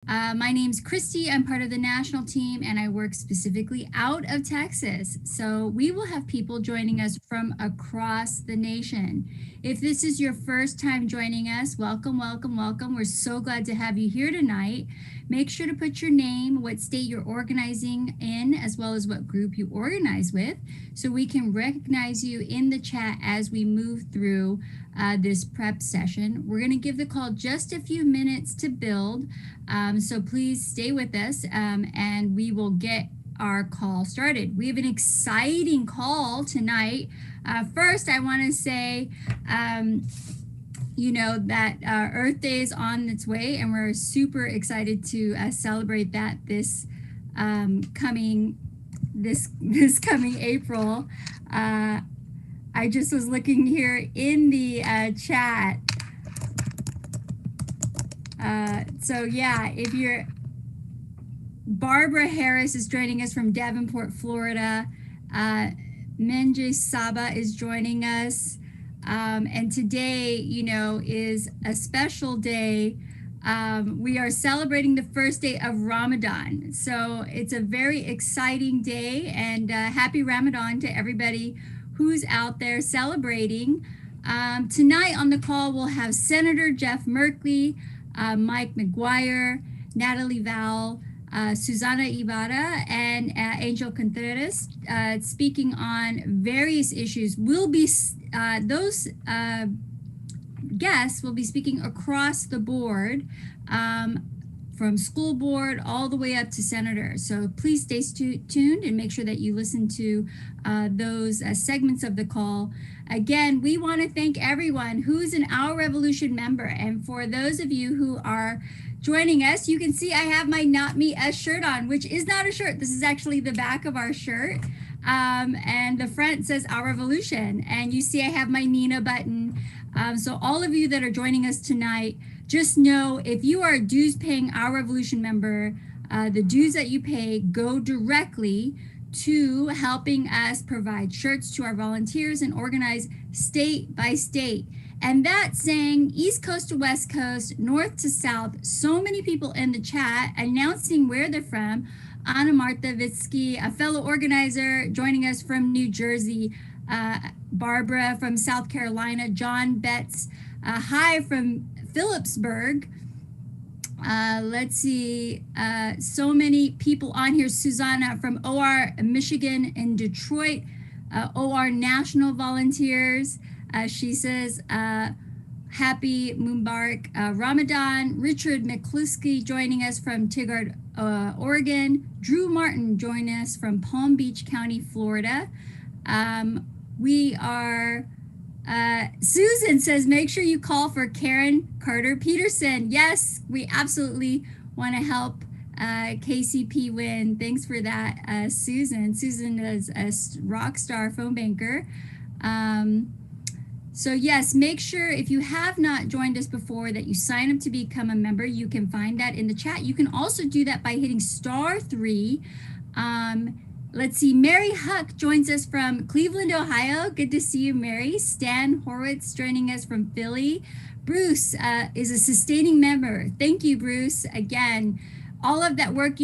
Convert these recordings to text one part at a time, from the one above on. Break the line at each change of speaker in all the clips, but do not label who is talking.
My name's Christy. I'm part of the national team and I work specifically out of Texas. So we will have people joining us from across the nation. If this is your first time joining us, welcome, welcome, welcome. We're so glad to have you here tonight. Make sure to put your name, what state you're organizing in, as well as what group you organize with, so we can recognize you in the chat as we move through this prep session. We're going to give the call just a few minutes to build. So please stay with us and we will get our call started. We have an exciting call tonight. First, I want to say, that Earth Day is on its way, and we're super excited to celebrate that this coming April. I just was looking here in the chat. So yeah, if you're, Barbara Harris is joining us from Davenport, Florida. Menje Saba is joining us. And today, is a special day. We are celebrating the first day of Ramadan. So it's a very exciting day, and happy Ramadan to everybody who's out there celebrating. Tonight on the call, we'll have Senator Jeff Merkley, Mike McGuire, Natalie Val, Susana Ibarra, and Angel Contreras speaking on various issues. Those guests will be speaking across the board, from school board all the way up to senator. So please stay tuned and make sure that you listen to those segments of the call. Again, we want to thank everyone who's an Our Revolution member. And for those of you who are joining us, you can see I have my Not Me Us shirt on, which is not a shirt. This is actually the back of our shirt. And the front says Our Revolution. And you see I have my Nina button. So all of you that are joining us tonight, just know if you are a dues paying Our Revolution member, the dues that you pay go directly to helping us provide shirts to our volunteers and organize state by state. And that's saying East Coast to West Coast, North to South. So many people in the chat announcing where they're from. Anna Marta Vitsky, a fellow organizer, joining us from New Jersey. Barbara from South Carolina. John Betts, hi from Phillipsburg. Let's see, so many people on here. Susanna from OR Michigan and Detroit, OR National Volunteers. She says, happy Mubarak Ramadan. Richard McCluskey joining us from Tigard, Oregon. Drew Martin joining us from Palm Beach County, Florida. We are, Susan says, make sure you call for Karen Carter Peterson. Yes, we absolutely want to help KCP win. Thanks for that, Susan. Susan is a rock star phone banker. So yes, make sure if you have not joined us before that you sign up to become a member. You can find that in the chat. You can also do that by hitting *3. Let's see, Mary Huck joins us from Cleveland, Ohio. Good to see you, Mary. Stan Horwitz joining us from Philly. Bruce is a sustaining member. Thank you, Bruce. Again, all of that work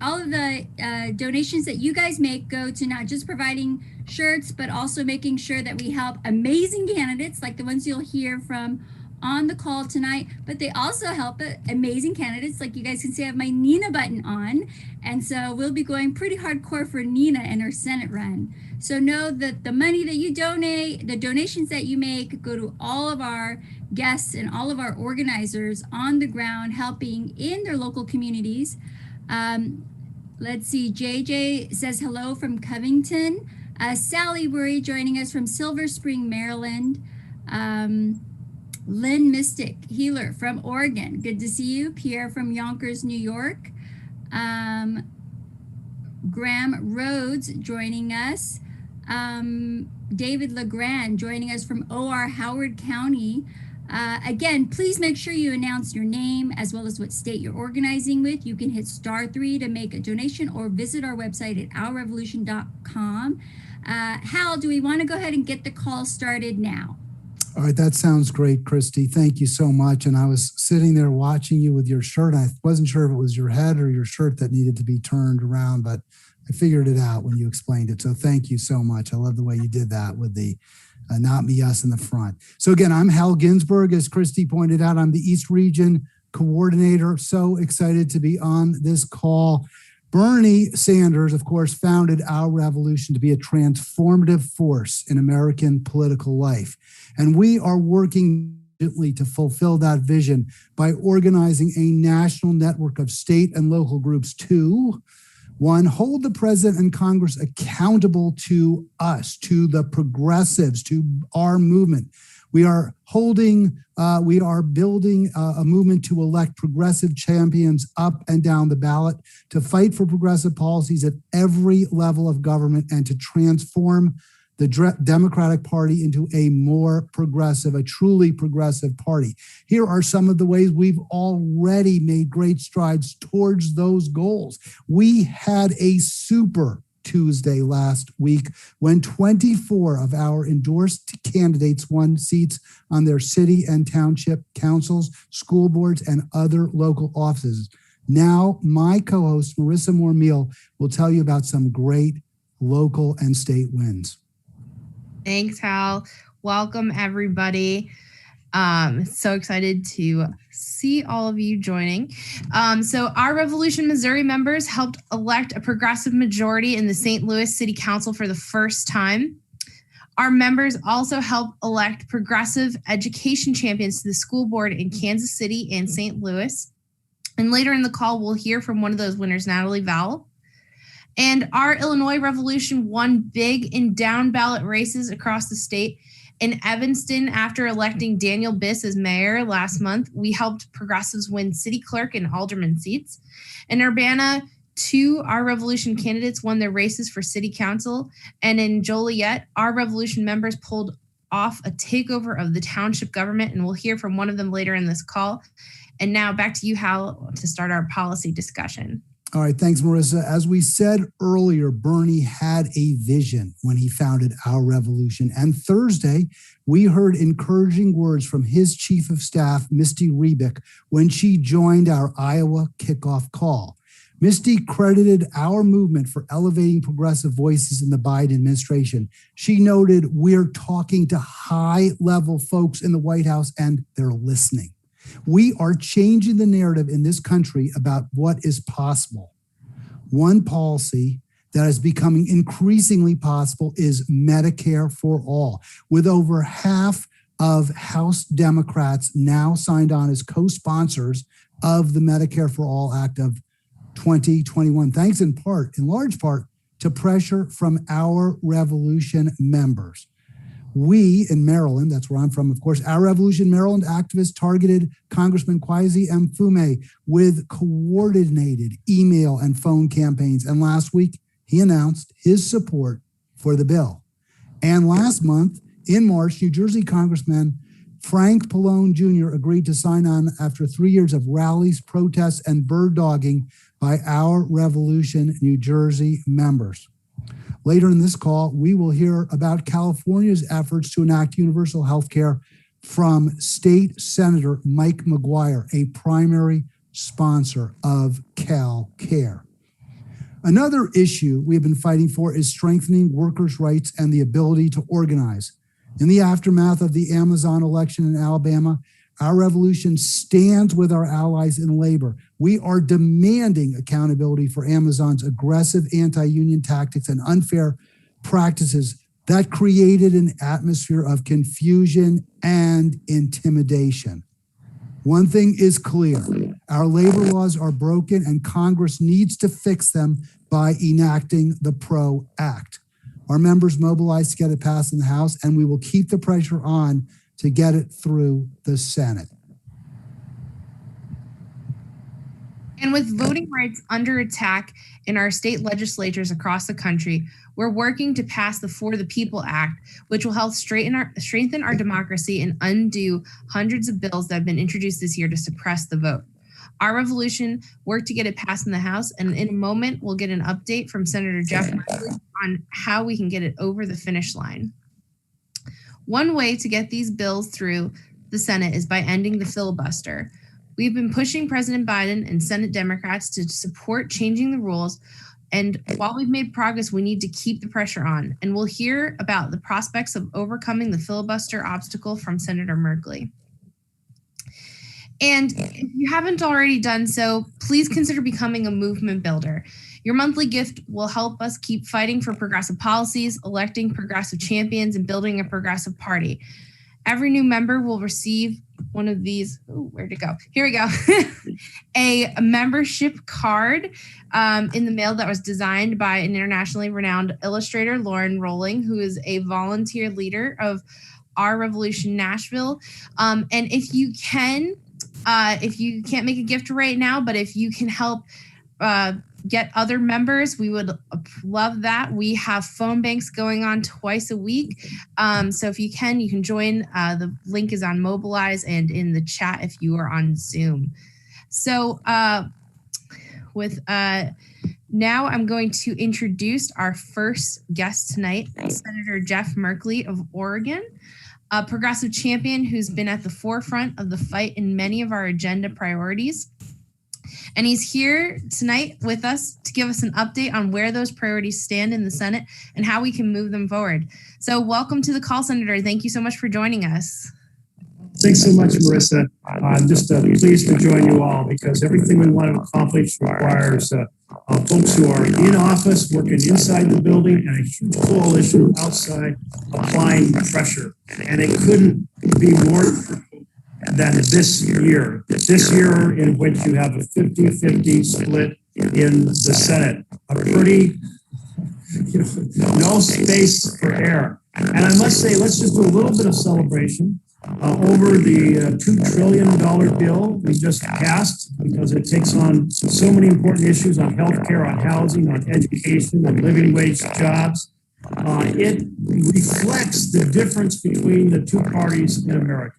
all of the donations that you guys make go to not just providing shirts, but also making sure that we help amazing candidates like the ones you'll hear from on the call tonight, but they also help amazing candidates like you guys can see I have my Nina button on, and so we'll be going pretty hardcore for Nina in her Senate run. So know that the money that you donate, the donations that you make, go to all of our guests and all of our organizers on the ground helping in their local communities. Let's see, JJ says hello from Covington. Sally Worry joining us from Silver Spring, Maryland. Lynn Mystic Healer from Oregon. Good to see you. Pierre from Yonkers, New York. Graham Rhodes joining us. David LeGrand joining us from OR Howard County. Again, please make sure you announce your name as well as what state you're organizing with. You can hit *3 to make a donation or visit our website at ourrevolution.com. Hal, do we want to go ahead and get the call started now?
All right, that sounds great, Christy. Thank you so much. And I was sitting there watching you with your shirt. I wasn't sure if it was your head or your shirt that needed to be turned around, but I figured it out when you explained it. So thank you so much. I love the way you did that with the not me, us in the front. So again, I'm Hal Ginsberg. As Christy pointed out, I'm the East Region Coordinator. So excited to be on this call. Bernie Sanders, of course, founded Our Revolution to be a transformative force in American political life. And we are working to fulfill that vision by organizing a national network of state and local groups to, one, hold the president and Congress accountable to us, to the progressives, to our movement. We are building a movement to elect progressive champions up and down the ballot, to fight for progressive policies at every level of government, and to transform the Democratic Party into a more progressive, a truly progressive party. Here are some of the ways we've already made great strides towards those goals. We had a super Tuesday last week when 24 of our endorsed candidates won seats on their city and township councils, school boards, and other local offices. Now, my co-host, Marissa Moore-Meal, will tell you about some great local and state wins.
Thanks, Hal. Welcome, everybody. So excited to see all of you joining. So Our Revolution Missouri members helped elect a progressive majority in the St. Louis City Council for the first time. Our members also helped elect progressive education champions to the school board in Kansas City and St. Louis. And later in the call, we'll hear from one of those winners, Natalie Vowell. And our Illinois Revolution won big in down ballot races across the state. In Evanston, after electing Daniel Biss as mayor last month, we helped progressives win city clerk and alderman seats. In Urbana, 2 Our Revolution candidates won their races for city council. And in Joliet, Our Revolution members pulled off a takeover of the township government, and we'll hear from one of them later in this call. And now back to you, Hal, to start our policy discussion.
All right, thanks, Marissa. As we said earlier, Bernie had a vision when he founded Our Revolution. And Thursday, we heard encouraging words from his chief of staff, Misty Rebick, when she joined our Iowa kickoff call. Misty credited our movement for elevating progressive voices in the Biden administration. She noted, we're talking to high-level folks in the White House and they're listening. We are changing the narrative in this country about what is possible. One policy that is becoming increasingly possible is Medicare for all, with over half of House Democrats now signed on as co-sponsors of the Medicare for All Act of 2021, thanks in large part, to pressure from Our Revolution members. We in Maryland, that's where I'm from, of course, Our Revolution Maryland activists targeted Congressman Kwesi Mfume with coordinated email and phone campaigns. And last week, he announced his support for the bill. And last month, in March, New Jersey Congressman Frank Pallone Jr. agreed to sign on after 3 years of rallies, protests, and bird dogging by Our Revolution New Jersey members. Later in this call, we will hear about California's efforts to enact universal health care from State Senator Mike McGuire, a primary sponsor of CalCare. Another issue we have been fighting for is strengthening workers' rights and the ability to organize. In the aftermath of the Amazon election in Alabama, Our Revolution stands with our allies in labor. We are demanding accountability for Amazon's aggressive anti-union tactics and unfair practices that created an atmosphere of confusion and intimidation. One thing is clear, our labor laws are broken and Congress needs to fix them by enacting the PRO Act. Our members mobilized to get it passed in the House, and we will keep the pressure on to get it through the Senate.
And with voting rights under attack in our state legislatures across the country, we're working to pass the For the People Act, which will help strengthen our democracy and undo hundreds of bills that have been introduced this year to suppress the vote. Our Revolution worked to get it passed in the House, and in a moment, we'll get an update from Senator Jeff Merkley on how we can get it over the finish line. One way to get these bills through the Senate is by ending the filibuster. We've been pushing President Biden and Senate Democrats to support changing the rules. And while we've made progress, we need to keep the pressure on. And we'll hear about the prospects of overcoming the filibuster obstacle from Senator Merkley. And if you haven't already done so, please consider becoming a movement builder. Your monthly gift will help us keep fighting for progressive policies, electing progressive champions, and building a progressive party. Every new member will receive one of these. Oh, where'd it go? Here we go. a membership card in the mail that was designed by an internationally renowned illustrator, Lauren Rowling, who is a volunteer leader of Our Revolution Nashville. And if you can't make a gift right now, but if you can help get other members, we would love that. We have phone banks going on twice a week. So if you can join. The link is on Mobilize and in the chat if you are on Zoom. So now I'm going to introduce our first guest tonight, Senator Jeff Merkley of Oregon, a progressive champion who's been at the forefront of the fight in many of our agenda priorities. And he's here tonight with us to give us an update on where those priorities stand in the Senate and how we can move them forward. So welcome to the call, Senator. Thank you so much for joining us.
Thanks so much, Marissa. I'm just pleased to join you all because everything we want to accomplish requires folks who are in office, working inside the building, and a huge coalition outside applying pressure. And it couldn't be more than this year in which you have a 50-50 split in the Senate, a pretty, no space for error. And I must say, let's just do a little bit of celebration over the $2 trillion bill we just passed, because it takes on so many important issues on healthcare, on housing, on education, on living wage jobs. It reflects the difference between the two parties in America.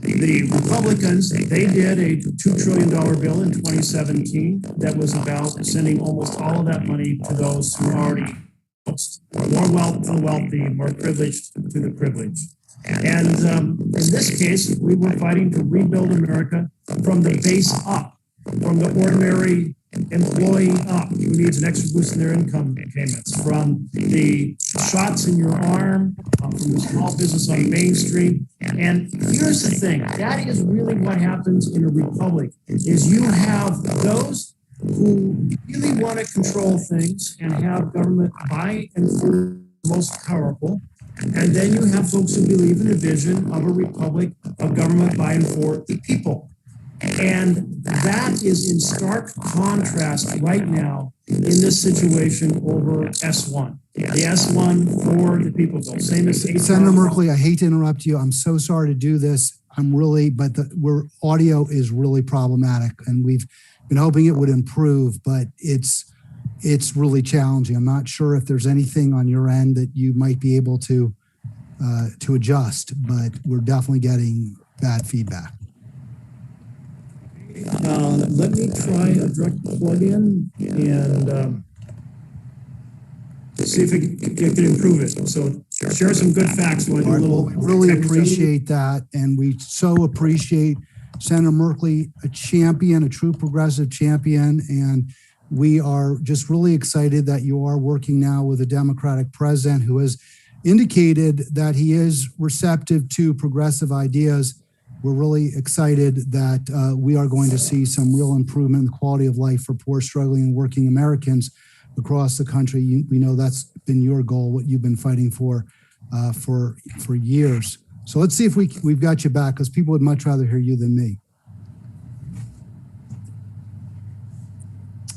The Republicans, they did a $2 trillion bill in 2017 that was about sending almost all of that money to those who are already more wealth to the wealthy, more privileged to the privileged. And in this case, we were fighting to rebuild America from the base up, from the ordinary employee up, who needs an extra boost in their income payments, from the shots in your arm, from the small business on Main Street. And here's the thing, that is really what happens in a republic, is you have those who really want to control things and have government by and for the most powerful. And then you have folks who believe in the vision of a republic of government by and for the people. And that is in stark contrast right now in this situation over S1. The S1 for the people bill. Same as
Senator Merkley, I hate to interrupt you. I'm so sorry to do this. But audio is really problematic, and we've been hoping it would improve, but it's really challenging. I'm not sure if there's anything on your end that you might be able to adjust, but we're definitely getting bad feedback.
Let me try a direct plug-in and see if it can improve it. So share some good facts.
We really appreciate that, and we so appreciate Senator Merkley, a champion, a true progressive champion, and we are just really excited that you are working now with a Democratic president who has indicated that he is receptive to progressive ideas. We're really excited that we are going to see some real improvement in the quality of life for poor, struggling, and working Americans across the country. We know that's been your goal, what you've been fighting for years. So let's see if we've got you back, because people would much rather hear you than me.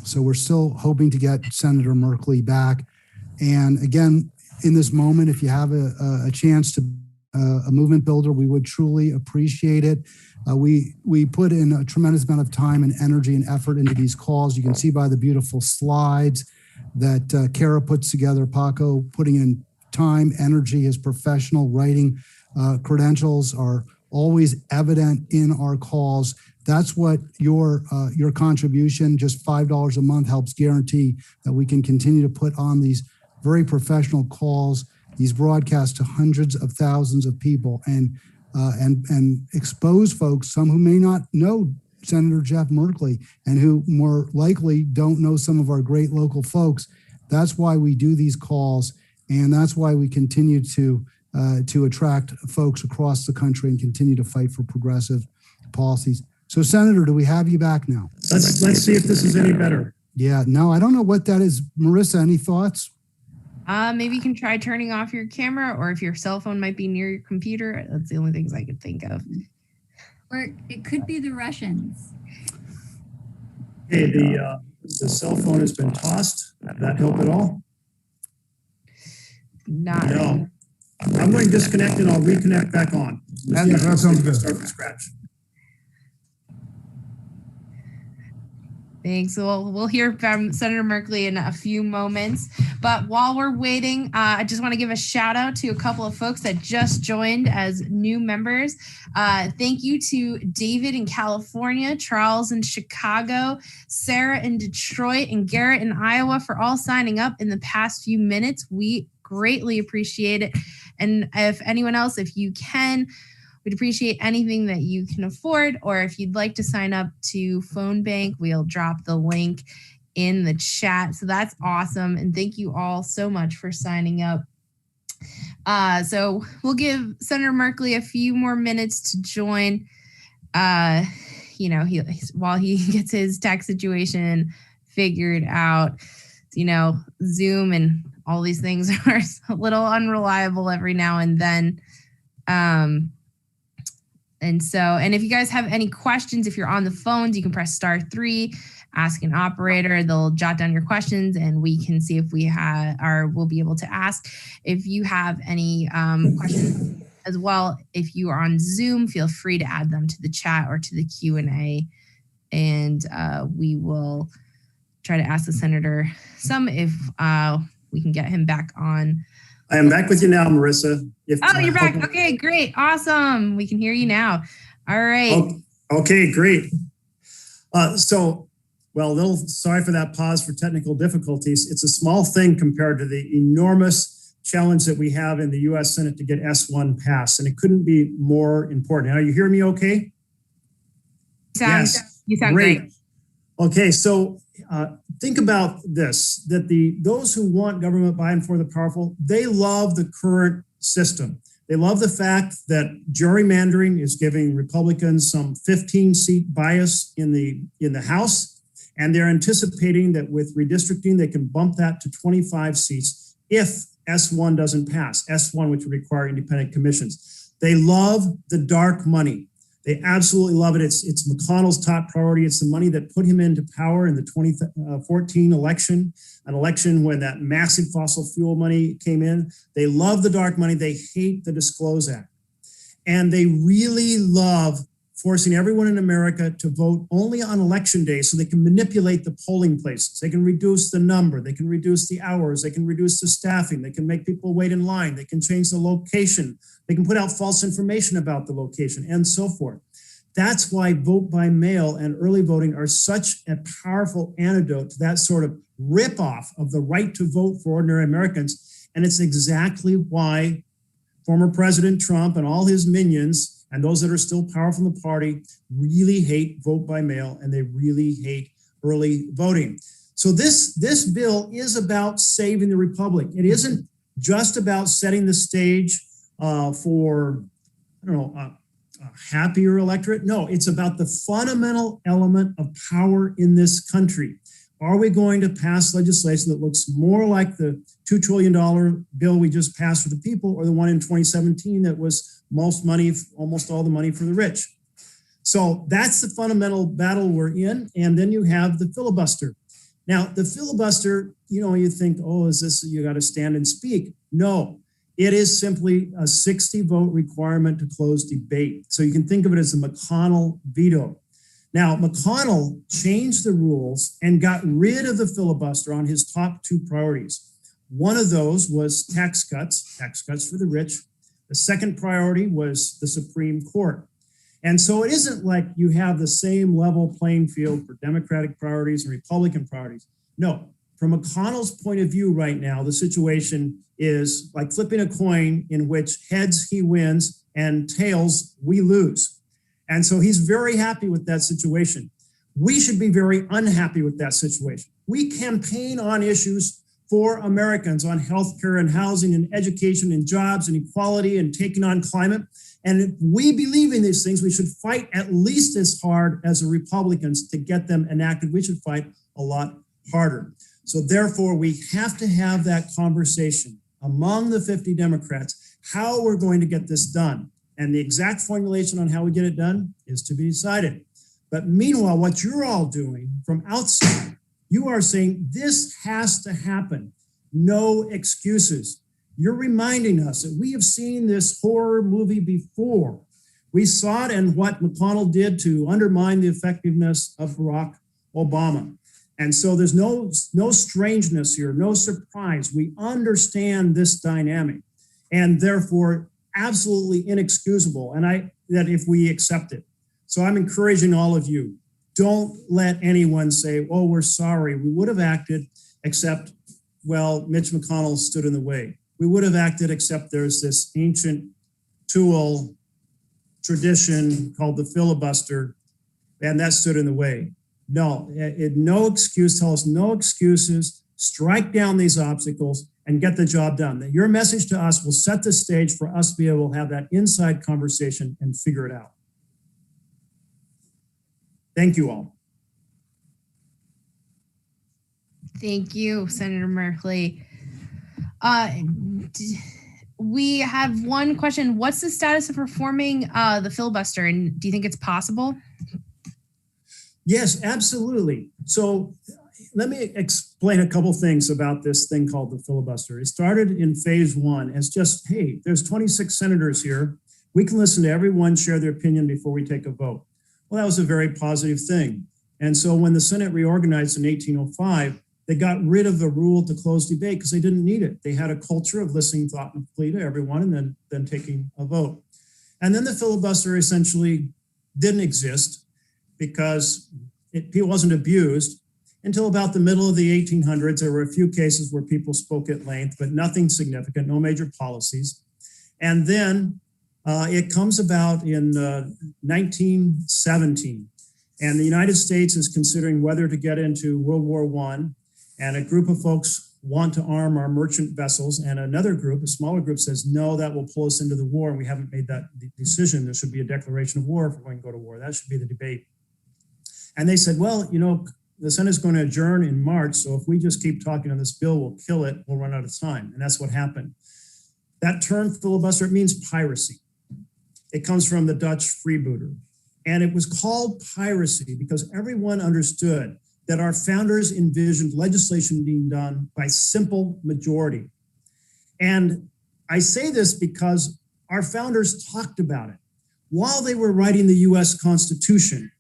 So we're still hoping to get Senator Merkley back. And again, in this moment, if you have a chance to a movement builder, we would truly appreciate it. We put in a tremendous amount of time and energy and effort into these calls. You can see by the beautiful slides that Kara puts together, Paco putting in time, energy, his professional writing credentials are always evident in our calls. That's what your contribution, just $5 a month, helps guarantee that we can continue to put on these very professional calls these broadcasts to hundreds of thousands of people and expose folks, some who may not know Senator Jeff Merkley and who more likely don't know some of our great local folks. That's why we do these calls, and that's why we continue to attract folks across the country and continue to fight for progressive policies. So, Senator, do we have you back now?
Let's see if this is any better.
Yeah, no, I don't know what that is. Marissa, any thoughts?
Maybe you can try turning off your camera, or if your cell phone might be near your computer. That's the only things I could think of.
Or it could be the Russians.
Hey, the cell phone has been tossed. Did that help at all? No. I'm going to disconnect and I'll reconnect back on.
That sounds good.
Start from scratch.
Thanks. We'll hear from Senator Merkley in a few moments. But while we're waiting, I just want to give a shout out to a couple of folks that just joined as new members. Thank you to David in California, Charles in Chicago, Sarah in Detroit, and Garrett in Iowa for all signing up in the past few minutes. We greatly appreciate it. And if anyone else, if you can, we'd appreciate anything that you can afford, or if you'd like to sign up to Phone Bank, we'll drop the link in the chat. So that's awesome. And thank you all so much for signing up. So we'll give Senator Merkley a few more minutes to join. While he gets his tech situation figured out, Zoom and all these things are a little unreliable every now and then. And if you guys have any questions, if you're on the phones, you can press *3, ask an operator. They'll jot down your questions and we can see if we'll be able to ask. If you have any questions as well, if you are on Zoom, feel free to add them to the chat or to the Q&A, and we will try to ask the senator some if we can get him back on.
I am back with you now, Marissa.
You're back. Okay, great. Awesome. We can hear you now. All right.
Okay, great. Sorry for that pause for technical difficulties. It's a small thing compared to the enormous challenge that we have in the U.S. Senate to get S1 passed, and it couldn't be more important. Now, you hear me okay?
You sound great.
Okay, so think about this, that those who want government by and for the powerful, they love the current system. They love the fact that gerrymandering is giving Republicans some 15-seat bias in the House, and they're anticipating that with redistricting, they can bump that to 25 seats if S1 doesn't pass, S1, which would require independent commissions. They love the dark money. They absolutely love it. It's McConnell's top priority. It's the money that put him into power in the 2014 election, an election when that massive fossil fuel money came in. They love the dark money. They hate the Disclose Act. And they really love forcing everyone in America to vote only on election day so they can manipulate the polling places. They can reduce the number. They can reduce the hours. They can reduce the staffing. They can make people wait in line. They can change the location. They can put out false information about the location and so forth. That's why vote by mail and early voting are such a powerful antidote to that sort of ripoff of the right to vote for ordinary Americans. And it's exactly why former President Trump and all his minions and those that are still powerful in the party really hate vote by mail, and they really hate early voting. So this bill is about saving the republic. It isn't just about setting the stage for, a happier electorate. No, it's about the fundamental element of power in this country. Are we going to pass legislation that looks more like the $2 trillion bill we just passed for the people, or the one in 2017 that was almost all the money for the rich? So that's the fundamental battle we're in. And then you have the filibuster. Now, the filibuster, you think, is this, you got to stand and speak? No, it is simply a 60 vote requirement to close debate. So you can think of it as a McConnell veto. Now, McConnell changed the rules and got rid of the filibuster on his top two priorities. One of those was tax cuts for the rich. The second priority was the Supreme Court. And so it isn't like you have the same level playing field for Democratic priorities and Republican priorities. No, from McConnell's point of view right now, the situation is like flipping a coin in which heads he wins and tails we lose. And so he's very happy with that situation. We should be very unhappy with that situation. We campaign on issues for Americans on healthcare and housing and education and jobs and equality and taking on climate. And if we believe in these things, we should fight at least as hard as the Republicans to get them enacted. We should fight a lot harder. So therefore, we have to have that conversation among the 50 Democrats, how we're going to get this done. And the exact formulation on how we get it done is to be decided. But meanwhile, what you're all doing from outside, you are saying this has to happen. No excuses. You're reminding us that we have seen this horror movie before. We saw it in what McConnell did to undermine the effectiveness of Barack Obama. And so there's no strangeness here, no surprise. We understand this dynamic and therefore absolutely inexcusable. And that if we accept it. So I'm encouraging all of you, don't let anyone say, oh, we're sorry. We would have acted except, well, Mitch McConnell stood in the way. We would have acted except there's this ancient tool tradition called the filibuster, and that stood in the way. No, no excuse. Tell us no excuses. Strike down these obstacles and get the job done. That your message to us will set the stage for us to be able to have that inside conversation and figure it out. Thank you all.
Thank you, Senator Merkley. We have one question. What's the status of reforming the filibuster, and do you think it's possible?
Yes, absolutely. So let me explain a couple things about this thing called the filibuster. It started in phase one as just, hey, there's 26 senators here. We can listen to everyone share their opinion before we take a vote. Well, that was a very positive thing. And so when the Senate reorganized in 1805, they got rid of the rule to close debate because they didn't need it. They had a culture of listening thoughtfully to everyone and then taking a vote. And then the filibuster essentially didn't exist because it wasn't abused until about the middle of the 1800s. There were a few cases where people spoke at length, but nothing significant, no major policies. And then it comes about in 1917, and the United States is considering whether to get into World War I, and a group of folks want to arm our merchant vessels, and another group, a smaller group, says, no, that will pull us into the war, and we haven't made that decision. There should be a declaration of war if we're going to go to war. That should be the debate. And they said, well, you know, the Senate's going to adjourn in March, so if we just keep talking on this bill, we'll kill it, we'll run out of time. And that's what happened. That term filibuster, it means piracy. It comes from the Dutch freebooter. And it was called piracy because everyone understood that our founders envisioned legislation being done by simple majority. And I say this because our founders talked about it. While they were writing the US Constitution,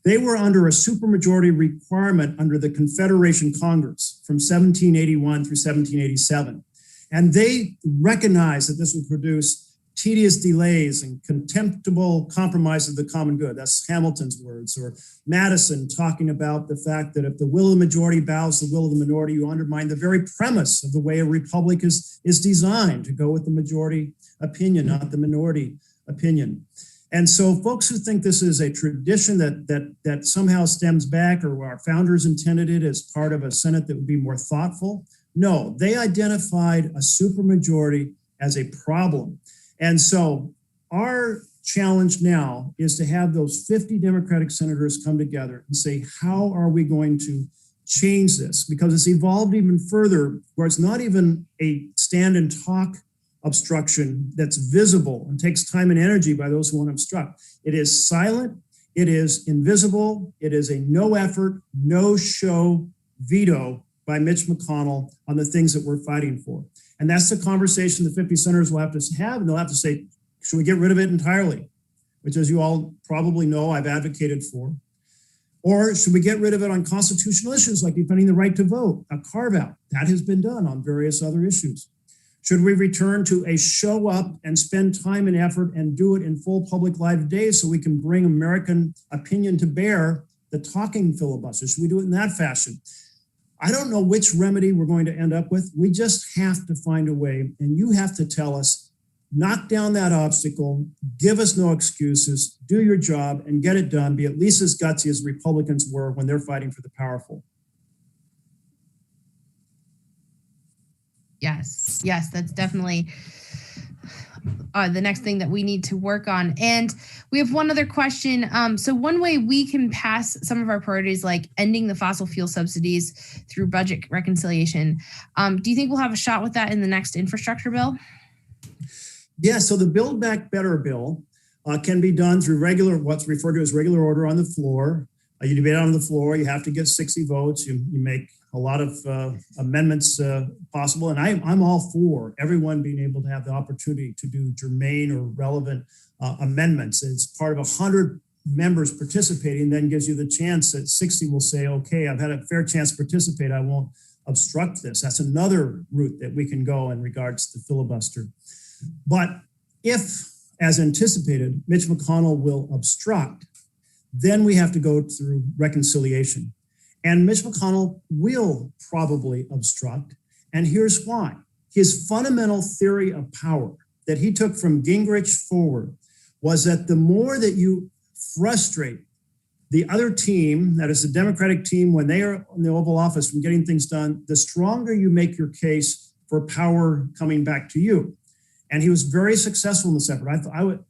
they were under a supermajority requirement under the Confederation Congress from 1781 through 1787. And they recognized that this would produce tedious delays and contemptible compromise of the common good. That's Hamilton's words. Or Madison talking about the fact that if the will of the majority bows the will of the minority, you undermine the very premise of the way a republic is designed, to go with the majority opinion, not the minority opinion. And so folks who think this is a tradition that somehow stems back, or our founders intended it as part of a Senate that would be more thoughtful, no, they identified a supermajority as a problem. And so our challenge now is to have those 50 Democratic senators come together and say, how are we going to change this? Because it's evolved even further, where it's not even a stand and talk obstruction that's visible and takes time and energy by those who want to obstruct. It is silent, it is invisible, it is a no effort, no show veto by Mitch McConnell on the things that we're fighting for. And that's the conversation the 50 senators will have to have, and they'll have to say, should we get rid of it entirely? Which, as you all probably know, I've advocated for. Or should we get rid of it on constitutional issues like defending the right to vote, a carve out? That has been done on various other issues. Should we return to a show up and spend time and effort and do it in full public live days so we can bring American opinion to bear, the talking filibuster? Should we do it in that fashion? I don't know which remedy we're going to end up with. We just have to find a way, and you have to tell us, knock down that obstacle, give us no excuses, do your job, and get it done. Be at least as gutsy as Republicans were when they're fighting for the powerful.
Yes, that's definitely the next thing that we need to work on. And we have one other question. So one way we can pass some of our priorities, like ending the fossil fuel subsidies through budget reconciliation, do you think we'll have a shot with that in the next infrastructure bill?
Yeah, so the Build Back Better bill can be done through what's referred to as regular order on the floor. You debate on the floor, you have to get 60 votes, you make a lot of amendments possible. And I'm all for everyone being able to have the opportunity to do germane or relevant amendments. It's part of 100 members participating, then gives you the chance that 60 will say, okay, I've had a fair chance to participate, I won't obstruct this. That's another route that we can go in regards to filibuster. But if, as anticipated, Mitch McConnell will obstruct, then we have to go through reconciliation. And Mitch McConnell will probably obstruct. And here's why. His fundamental theory of power that he took from Gingrich forward was that the more that you frustrate the other team, that is the Democratic team, when they are in the Oval Office from getting things done, the stronger you make your case for power coming back to you. And he was very successful in this effort.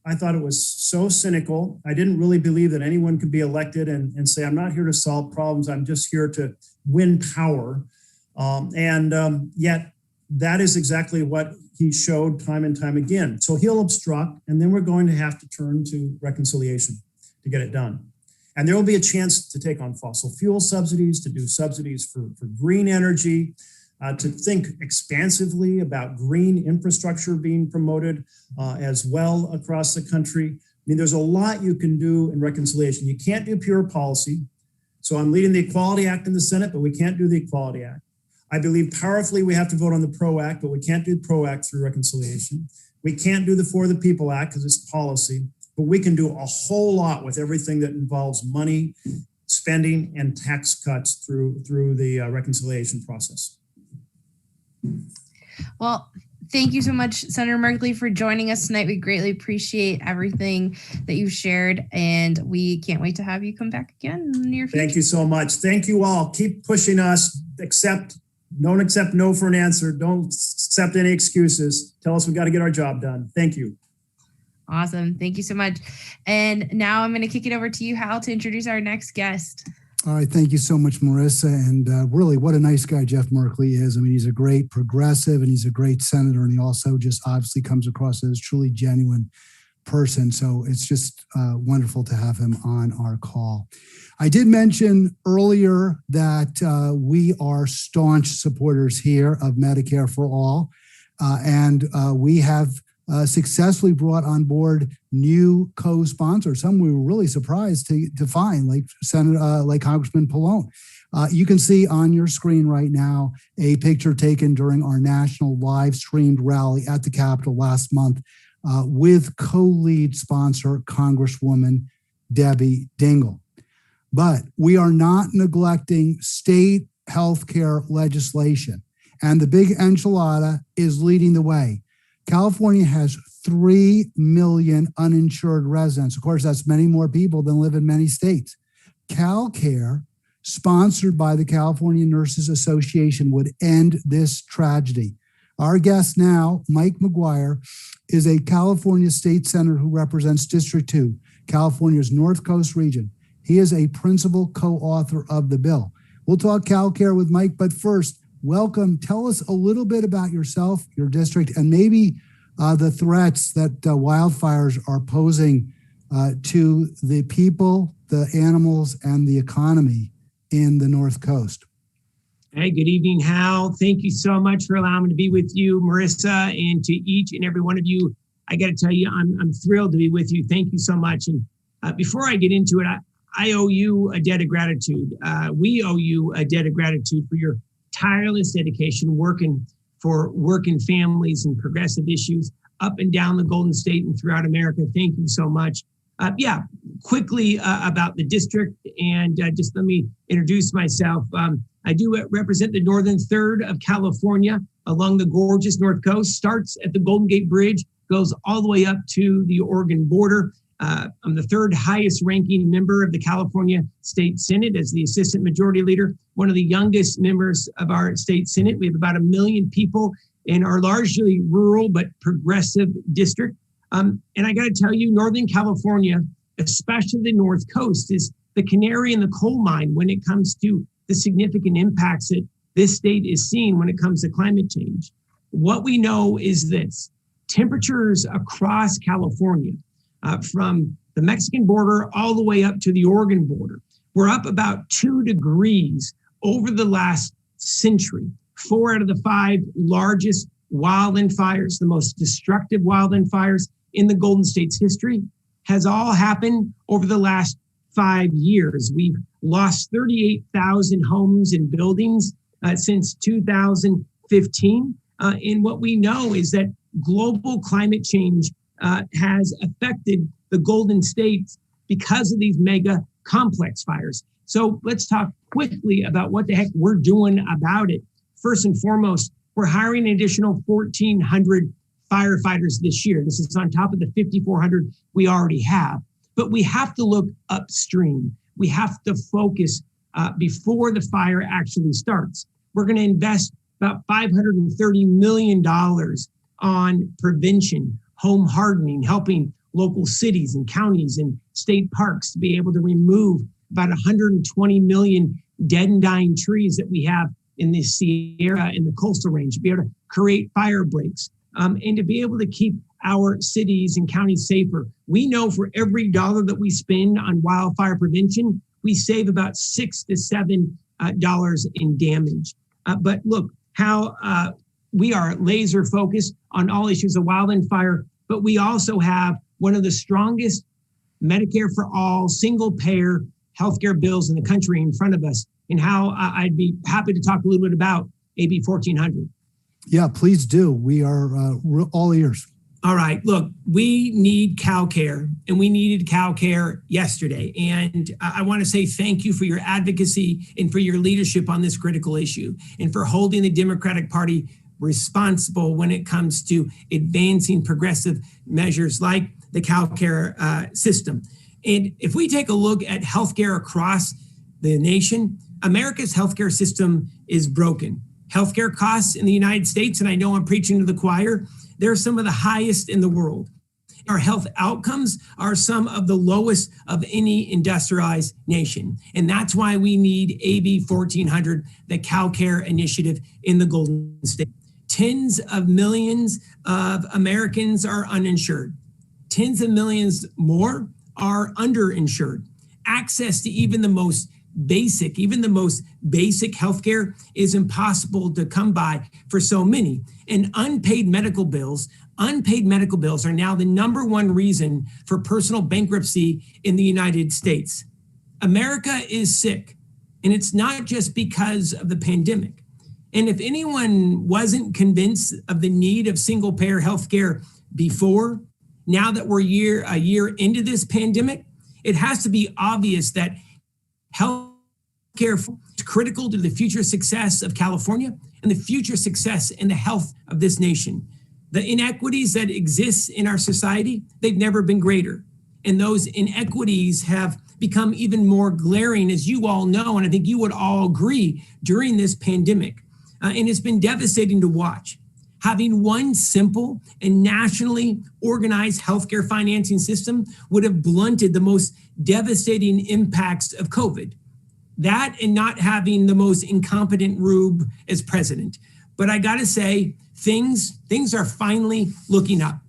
I thought it was so cynical. I didn't really believe that anyone could be elected and say, I'm not here to solve problems. I'm just here to win power. Yet that is exactly what he showed time and time again. So he'll obstruct, and then we're going to have to turn to reconciliation to get it done. And there will be a chance to take on fossil fuel subsidies, to do subsidies for green energy, to think expansively about green infrastructure being promoted as well across the country. I mean, there's a lot you can do in reconciliation. You can't do pure policy. So I'm leading the Equality Act in the Senate, but we can't do the Equality Act. I believe powerfully we have to vote on the PRO Act, but we can't do the PRO Act through reconciliation. We can't do the For the People Act because it's policy, but we can do a whole lot with everything that involves money, spending, and tax cuts through the reconciliation process.
Well, thank you so much, Senator Merkley, for joining us tonight. We greatly appreciate everything that you've shared, and we can't wait to have you come back again in the near future.
Thank you so much. Thank you all. Keep pushing us. Don't accept no for an answer. Don't accept any excuses. Tell us we got to get our job done. Thank you.
Awesome. Thank you so much. And now I'm going to kick it over to you, Hal, to introduce our next guest.
All right. Thank you so much, Marissa. And really, what a nice guy Jeff Merkley is. I mean, he's a great progressive and he's a great senator. And he also just obviously comes across as a truly genuine person. So it's just wonderful to have him on our call. I did mention earlier that we are staunch supporters here of Medicare for All. And we have successfully brought on board new co-sponsors. Some we were really surprised to find, like Congressman Pallone. You can see on your screen right now a picture taken during our national live streamed rally at the Capitol last month with co-lead sponsor Congresswoman Debbie Dingell. But we are not neglecting state healthcare legislation, and the big enchilada is leading the way. California has 3 million uninsured residents. Of course, that's many more people than live in many states. CalCare, sponsored by the California Nurses Association, would end this tragedy. Our guest now, Mike McGuire, is a California state senator who represents District 2, California's North Coast region. He is a principal co-author of the bill. We'll talk CalCare with Mike, but first, welcome. Tell us a little bit about yourself, your district, and maybe the threats that wildfires are posing to the people, the animals, and the economy in the North Coast.
Hey, good evening, Hal. Thank you so much for allowing me to be with you, Marissa, and to each and every one of you. I got to tell you, I'm thrilled to be with you. Thank you so much. And before I get into it, I owe you a debt of gratitude. We owe you a debt of gratitude for your tireless dedication working for working families and progressive issues up and down the Golden State and throughout America. Thank you so much. Quickly about the district, and just let me introduce myself. I do represent the northern third of California along the gorgeous North Coast, starts at the Golden Gate Bridge, goes all the way up to the Oregon border. I'm the third highest ranking member of the California State Senate as the Assistant Majority Leader, one of the youngest members of our state Senate. We have about 1 million people in our largely rural but progressive district. And I got to tell you, Northern California, especially the North Coast, is the canary in the coal mine when it comes to the significant impacts that this state is seeing when it comes to climate change. What we know is this: temperatures across California, from the Mexican border all the way up to the Oregon border, we're up about 2 degrees over the last century. 4 out of the 5 largest wildland fires, the most destructive wildland fires in the Golden State's history, has all happened over the last 5 years. We've lost 38,000 homes and buildings since 2015. And what we know is that global climate change has affected the Golden State because of these mega complex fires. So let's talk quickly about what the heck we're doing about it. First and foremost, we're hiring an additional 1,400 firefighters this year. This is on top of the 5,400 we already have. But we have to look upstream. We have to focus before the fire actually starts. We're going to invest about $530 million on prevention, home hardening, helping local cities and counties and state parks to be able to remove about 120 million dead and dying trees that we have in the Sierra and the coastal range, to be able to create fire breaks, and to be able to keep our cities and counties safer. We know for every dollar that we spend on wildfire prevention, we save about $6 to $7 in damage. But look, how we are laser focused on all issues of wildland fire, but we also have one of the strongest Medicare for all single payer healthcare bills in the country in front of us, and how I'd be happy to talk a little bit about AB 1400.
Yeah, please do. We are all ears.
All right. Look, we need CalCare, and we needed CalCare yesterday. And I want to say thank you for your advocacy and for your leadership on this critical issue, and for holding the Democratic Party responsible when it comes to advancing progressive measures like the CalCare system. And if we take a look at healthcare across the nation, America's healthcare system is broken. Healthcare costs in the United States, and I know I'm preaching to the choir, they're some of the highest in the world. Our health outcomes are some of the lowest of any industrialized nation. And that's why we need AB 1400, the CalCare initiative in the Golden State. Tens of millions of Americans are uninsured. Tens of millions more are underinsured. Access to even the most basic healthcare is impossible to come by for so many. And unpaid medical bills are now the number one reason for personal bankruptcy in the United States. America is sick, and it's not just because of the pandemic. And if anyone wasn't convinced of the need of single payer healthcare before, now that we're a year into this pandemic, it has to be obvious that healthcare is critical to the future success of California and the future success and the health of this nation. The inequities that exist in our society, they've never been greater. And those inequities have become even more glaring, as you all know, and I think you would all agree, during this pandemic. And it's been devastating to watch. Having one simple and nationally organized healthcare financing system would have blunted the most devastating impacts of COVID. That, and not having the most incompetent Rube as president. But I gotta say, things are finally looking up.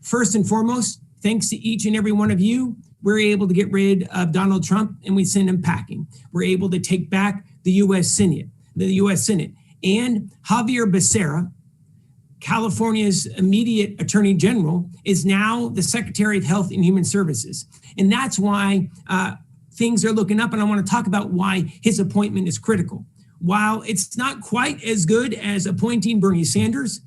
First and foremost, thanks to each and every one of you, we're able to get rid of Donald Trump and we send him packing. We're able to take back the U.S. Senate. And Javier Becerra, California's immediate attorney general, is now the Secretary of Health and Human Services. And that's why things are looking up. And I want to talk about why his appointment is critical. While it's not quite as good as appointing Bernie Sanders,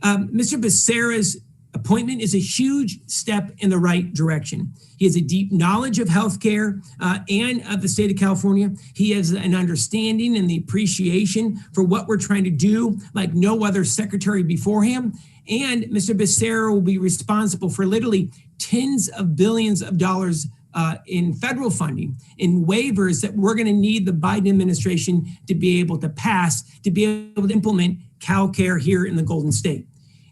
Mr. Becerra's appointment is a huge step in the right direction. He has a deep knowledge of healthcare and of the state of California. He has an understanding and the appreciation for what we're trying to do like no other secretary before him. And Mr. Becerra will be responsible for literally tens of billions of dollars in federal funding, in waivers that we're going to need the Biden administration to be able to pass, to be able to implement CalCare here in the Golden State.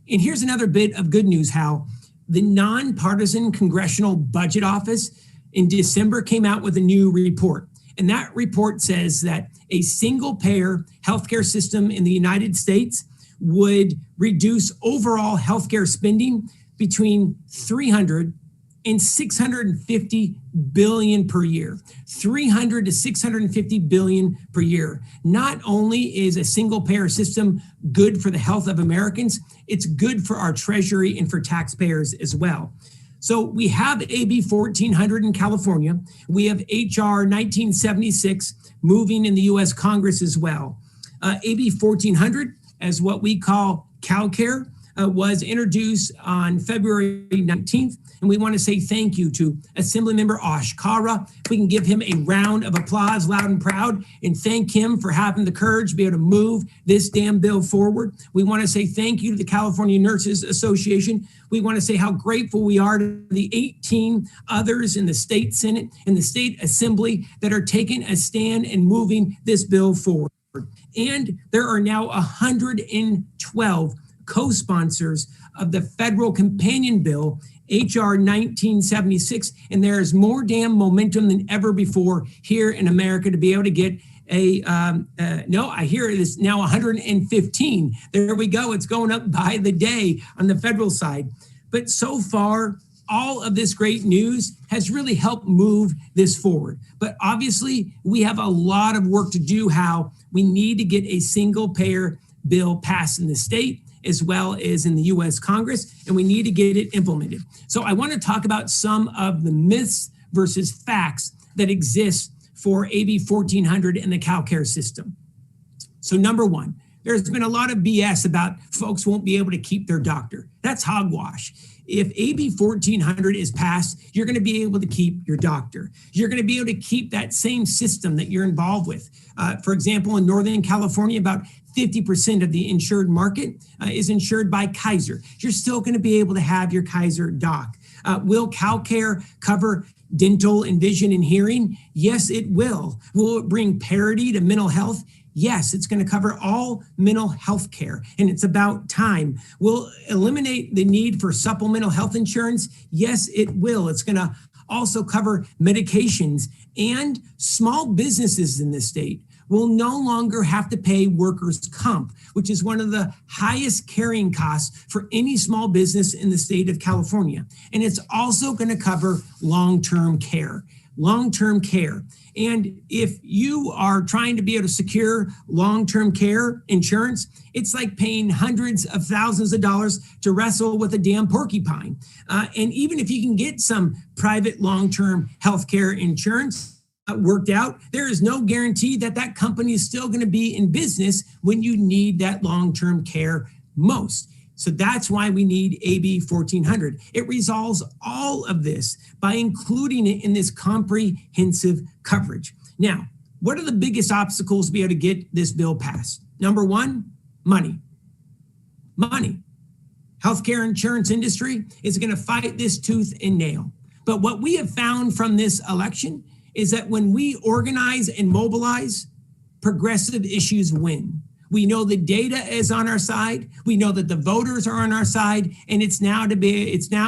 And here's another bit of good news, Hal. The Nonpartisan Congressional Budget Office in December came out with a new report. And that report says that a single-payer healthcare system in the United States would reduce overall healthcare spending between 300 and 650 billion per year. 300 to 650 billion per year. Not only is a single payer system good for the health of Americans, it's good for our treasury and for taxpayers as well. So we have AB 1400 in California. We have HR 1976 moving in the US Congress as well. AB 1400, as what we call CalCare, was introduced on February 19th. And we want to say thank you to Assemblymember Osh Kara. We can give him a round of applause, loud and proud, and thank him for having the courage to be able to move this damn bill forward. We want to say thank you to the California Nurses Association. We want to say how grateful we are to the 18 others in the state Senate and the state Assembly that are taking a stand and moving this bill forward. And there are now 112 co-sponsors of the federal companion bill, HR 1976, and there is more damn momentum than ever before here in America to be able to get I hear it is now 115. There we go. It's going up by the day on the federal side. But so far, all of this great news has really helped move this forward. But obviously, we have a lot of work to do. How we need to get a single payer bill passed in the state as well as in the US Congress, and we need to get it implemented. So I want to talk about some of the myths versus facts that exist for AB 1400 and the CalCare system. So number one, there's been a lot of BS about folks won't be able to keep their doctor. That's hogwash. If AB 1400 is passed, you're going to be able to keep your doctor. You're going to be able to keep that same system that you're involved with. For example, in Northern California, about 50% of the insured market is insured by Kaiser. You're still going to be able to have your Kaiser doc. Will CalCare cover dental and vision and hearing? Yes, it will. Will it bring parity to mental health? Yes, it's going to cover all mental health care, and it's about time. Will it eliminate the need for supplemental health insurance? Yes, it will. It's going to also cover medications, and small businesses in this state will no longer have to pay workers' comp, which is one of the highest carrying costs for any small business in the state of California. And it's also going to cover long-term care. Long-term care. And if you are trying to be able to secure long-term care insurance, it's like paying hundreds of thousands of dollars to wrestle with a damn porcupine. And even if you can get some private long-term healthcare insurance worked out, there is no guarantee that that company is still going to be in business when you need that long-term care most. So that's why we need AB 1400. It resolves all of this by including it in this comprehensive coverage. Now, what are the biggest obstacles to be able to get this bill passed? Number one, money. Money. Healthcare insurance industry is going to fight this tooth and nail. But what we have found from this election is that when we organize and mobilize, progressive issues win. We know the data is on our side. We know that the voters are on our side, and it's now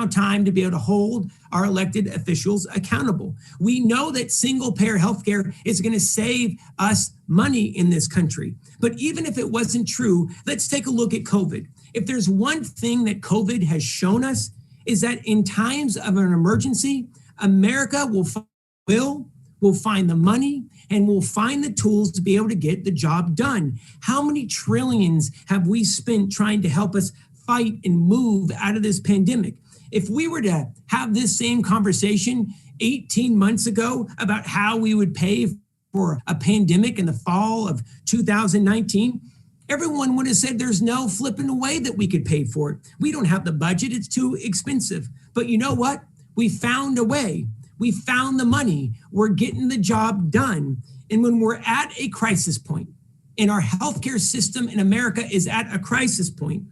time to be able to hold our elected officials accountable. We know that single-payer healthcare is going to save us money in this country. But even if it wasn't true, let's take a look at COVID. If there's one thing that COVID has shown us, is that in times of an emergency, America will find the money and we'll find the tools to be able to get the job done. How many trillions have we spent trying to help us fight and move out of this pandemic? If we were to have this same conversation 18 months ago about how we would pay for a pandemic in the fall of 2019, Everyone would have said there's no flipping way that we could pay for it. We don't have the budget. It's too expensive. But you know what? We found a way. We found the money. We're getting the job done. And when we're at a crisis point, and our healthcare system in America is at a crisis point,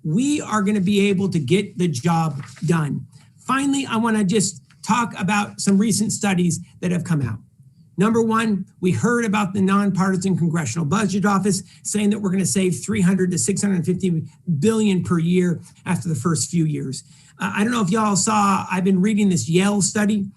we are going to be able to get the job done. Finally, I want to just talk about some recent studies that have come out. Number one, we heard about the nonpartisan Congressional Budget Office saying that we're going to save 300 to 650 billion per year after the first few years. I don't know if y'all saw, I've been reading this Yale study.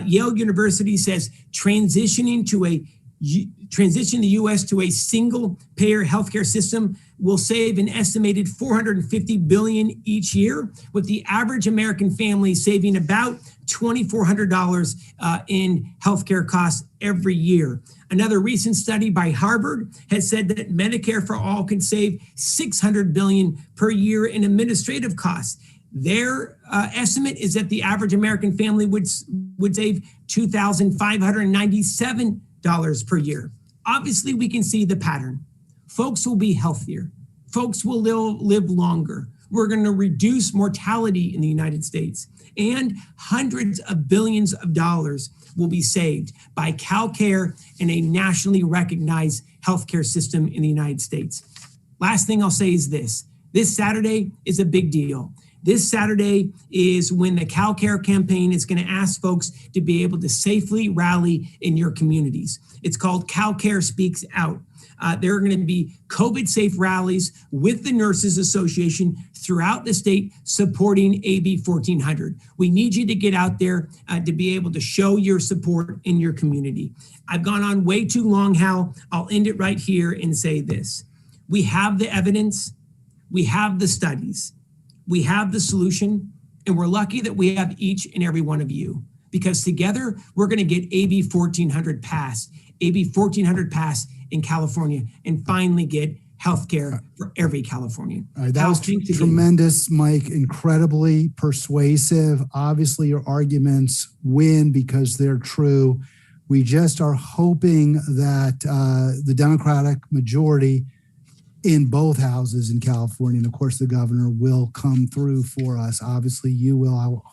Yale University says transition the U.S. to a single payer healthcare system will save an estimated 450 billion each year, with the average American family saving about $2,400 in healthcare costs every year. Another recent study by Harvard has said that Medicare for All can save $600 billion per year in administrative costs. Their estimate is that the average American family would save $2,597 per year. Obviously, we can see the pattern. Folks will be healthier. Folks will live longer. We're going to reduce mortality in the United States. And hundreds of billions of dollars will be saved by CalCare and a nationally recognized healthcare system in the United States. Last thing I'll say is this. This Saturday is a big deal. This Saturday is when the CalCare campaign is going to ask folks to be able to safely rally in your communities. It's called CalCare Speaks Out. There are going to be COVID-safe rallies with the Nurses Association throughout the state supporting AB 1400. We need you to get out there to be able to show your support in your community. I've gone on way too long, Hal. I'll end it right here and say this. We have the evidence. We have the studies. We have the solution. And we're lucky that we have each and every one of you, because together we're going to get AB 1400 passed. AB 1400 passed in California and finally get healthcare for every Californian.
All right, that was tremendous, Mike. Incredibly persuasive. Obviously, your arguments win because they're true. We just are hoping that the Democratic majority in both houses in California, and of course the governor, will come through for us. Obviously, you will.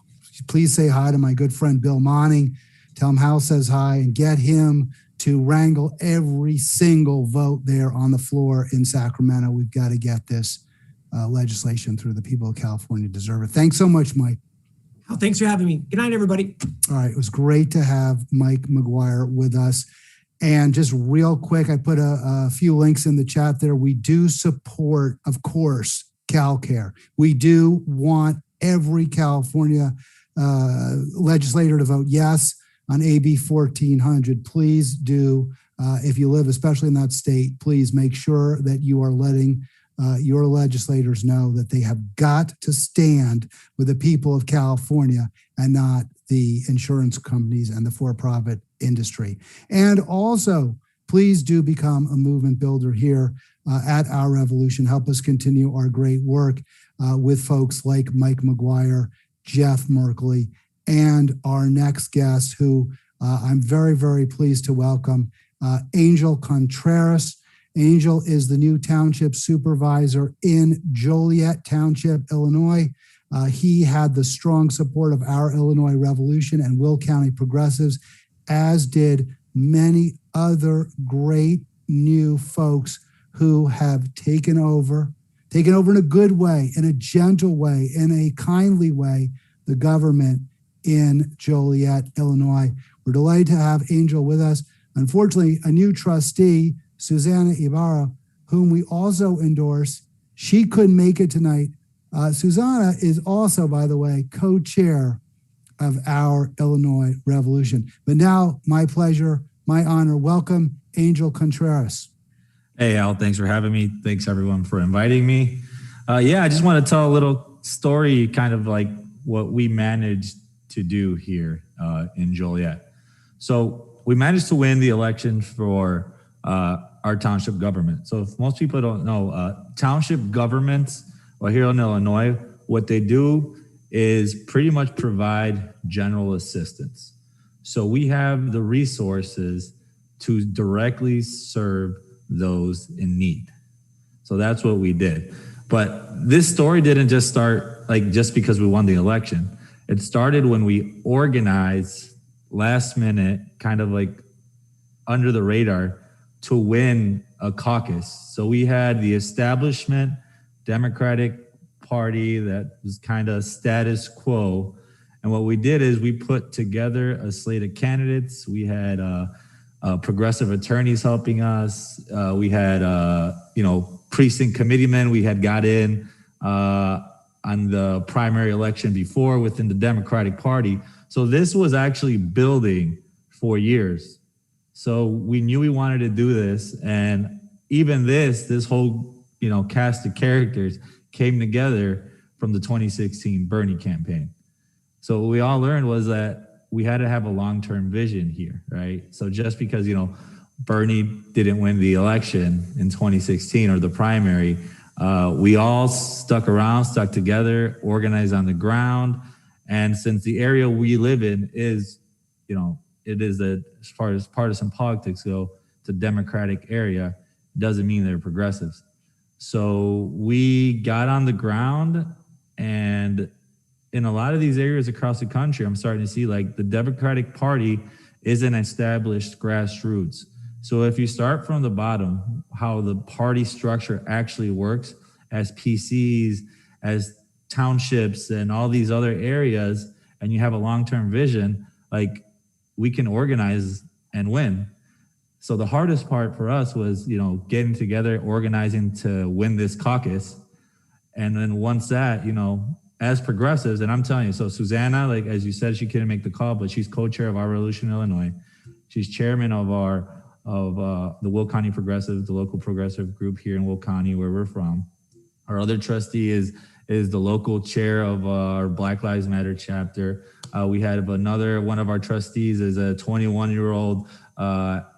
Please say hi to my good friend Bill Monning. Tell him Hal says hi and get him to wrangle every single vote there on the floor in Sacramento. We've got to get this legislation through. The people of California deserve it. Thanks so much, Mike.
Oh, thanks for having me. Good night, everybody.
All right. It was great to have Mike McGuire with us. And just real quick, I put a few links in the chat there. We do support, of course, CalCare. We do want every California legislator to vote yes on AB 1400. Please do, if you live, especially in that state, please make sure that you are letting your legislators know that they have got to stand with the people of California and not the insurance companies and the for-profit industry. And also, please do become a movement builder here at Our Revolution. Help us continue our great work with folks like Mike McGuire, Jeff Merkley, and our next guest, who I'm very, very pleased to welcome, Angel Contreras. Angel is the new township supervisor in Joliet Township, Illinois. He had the strong support of Our Illinois Revolution and Will County Progressives, as did many other great new folks who have taken over in a good way, in a gentle way, in a kindly way, the government in Joliet, Illinois. We're delighted to have Angel with us. Unfortunately, a new trustee, Susanna Ibarra, whom we also endorse, she couldn't make it tonight. Susanna is also, by the way, co-chair of Our Illinois Revolution. But now, my pleasure, my honor, welcome Angel Contreras.
Hey, Al, thanks for having me. Thanks, everyone, for inviting me. I just want to tell a little story, kind of like what we managed to do here in Joliet. So we managed to win the election for our township government. So if most people don't know, township governments here in Illinois, what they do is pretty much provide general assistance. So we have the resources to directly serve those in need. So that's what we did. But this story didn't just start like just because we won the election. It started when we organized last minute, kind of like under the radar, to win a caucus. So we had the establishment Democratic Party that was kind of status quo. And what we did is we put together a slate of candidates. We had progressive attorneys helping us. We had, precinct committeemen we had got in on the primary election before within the Democratic Party. So this was actually building for years. So we knew we wanted to do this. And even this whole, cast of characters came together from the 2016 Bernie campaign. So what we all learned was that we had to have a long-term vision here, right? So just because, Bernie didn't win the election in 2016 or the primary, we all stuck together, organized on the ground. And since the area we live in is, it is as far as partisan politics go, it's a Democratic area, doesn't mean they're progressives. So we got on the ground, and in a lot of these areas across the country, I'm starting to see like the Democratic Party is an established grassroots. So if you start from the bottom, how the party structure actually works as PCs, as townships, and all these other areas, and you have a long-term vision, like we can organize and win. So the hardest part for us was, getting together, organizing to win this caucus. And then once that, as progressives, and I'm telling you, so Susanna, like as you said, she couldn't make the call, but she's co-chair of our Revolution, Illinois. She's chairman of the Will County Progressive, the local progressive group here in Will County, where we're from. Our other trustee is the local chair of our Black Lives Matter chapter. We have one of our trustees is a 21-year-old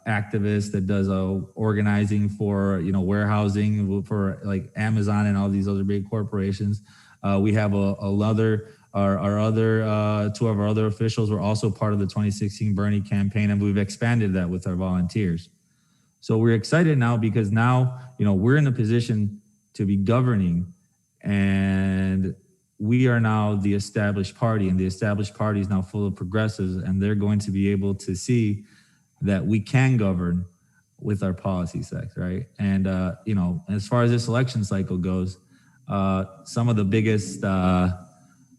activist that does organizing for warehousing for like Amazon and all these other big corporations. We have our other two of our other officials were also part of the 2016 Bernie campaign, and we've expanded that with our volunteers. So we're excited now because now we're in a position to be governing, and we are now the established party, and the established party is now full of progressives, and they're going to be able to see that we can govern with our policy sets, right? And as far as this election cycle goes, some of the biggest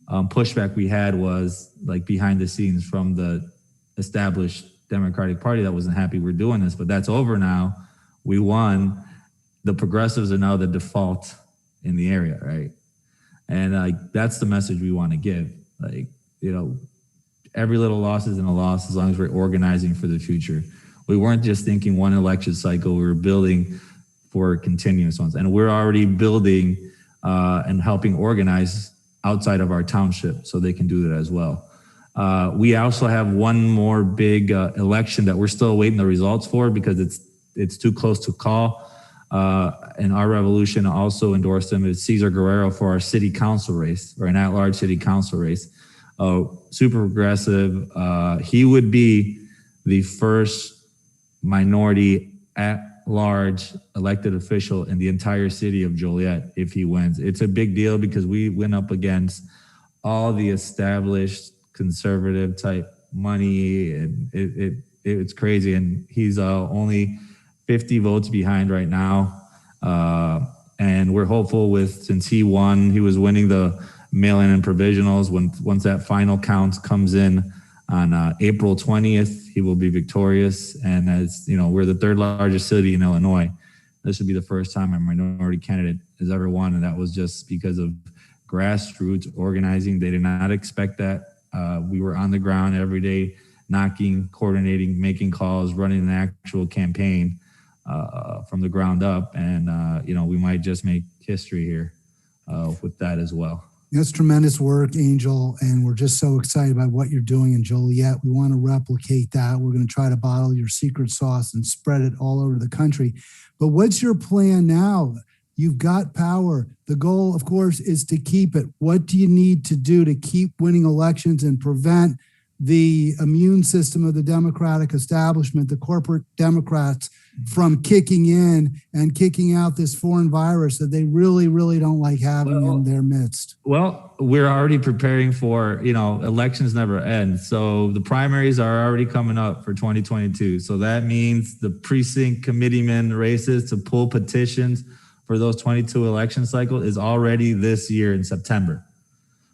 pushback we had was like behind the scenes from the established Democratic Party that wasn't happy we're doing this, but that's over now. We won. The progressives are now the default in the area, right? And that's the message we want to give. Every little loss isn't a loss as long as we're organizing for the future. We weren't just thinking one election cycle, we were building for continuous ones. And we're already building and helping organize outside of our township so they can do that as well. We also have one more big election that we're still waiting the results for because it's too close to call. And our Revolution also endorsed him as Cesar Guerrero for our city council race, or an at-large city council race. Super progressive. He would be the first minority at-large elected official in the entire city of Joliet if he wins. It's a big deal because we went up against all the established conservative type money, and it's crazy. And he's only 50 votes behind right now. And we're hopeful since he won, he was winning the mail-in and provisionals. Once that final count comes in on April 20th, he will be victorious. And as we're the third largest city in Illinois. This would be the first time a minority candidate has ever won. And that was just because of grassroots organizing. They did not expect that. We were on the ground every day, knocking, coordinating, making calls, running an actual campaign from the ground up. And, we might just make history here with that as well.
That's tremendous work, Angel, and we're just so excited by what you're doing in Joliet. We want to replicate that. We're going to try to bottle your secret sauce and spread it all over the country. But what's your plan now? You've got power. The goal, of course, is to keep it. What do you need to do to keep winning elections and prevent the immune system of the Democratic establishment, the corporate Democrats, from kicking in and kicking out this foreign virus that they really, really don't like having in their midst?
Well, we're already preparing for, elections never end. So the primaries are already coming up for 2022. So that means the precinct committeeman races to pull petitions for those 22 election cycles is already this year in September.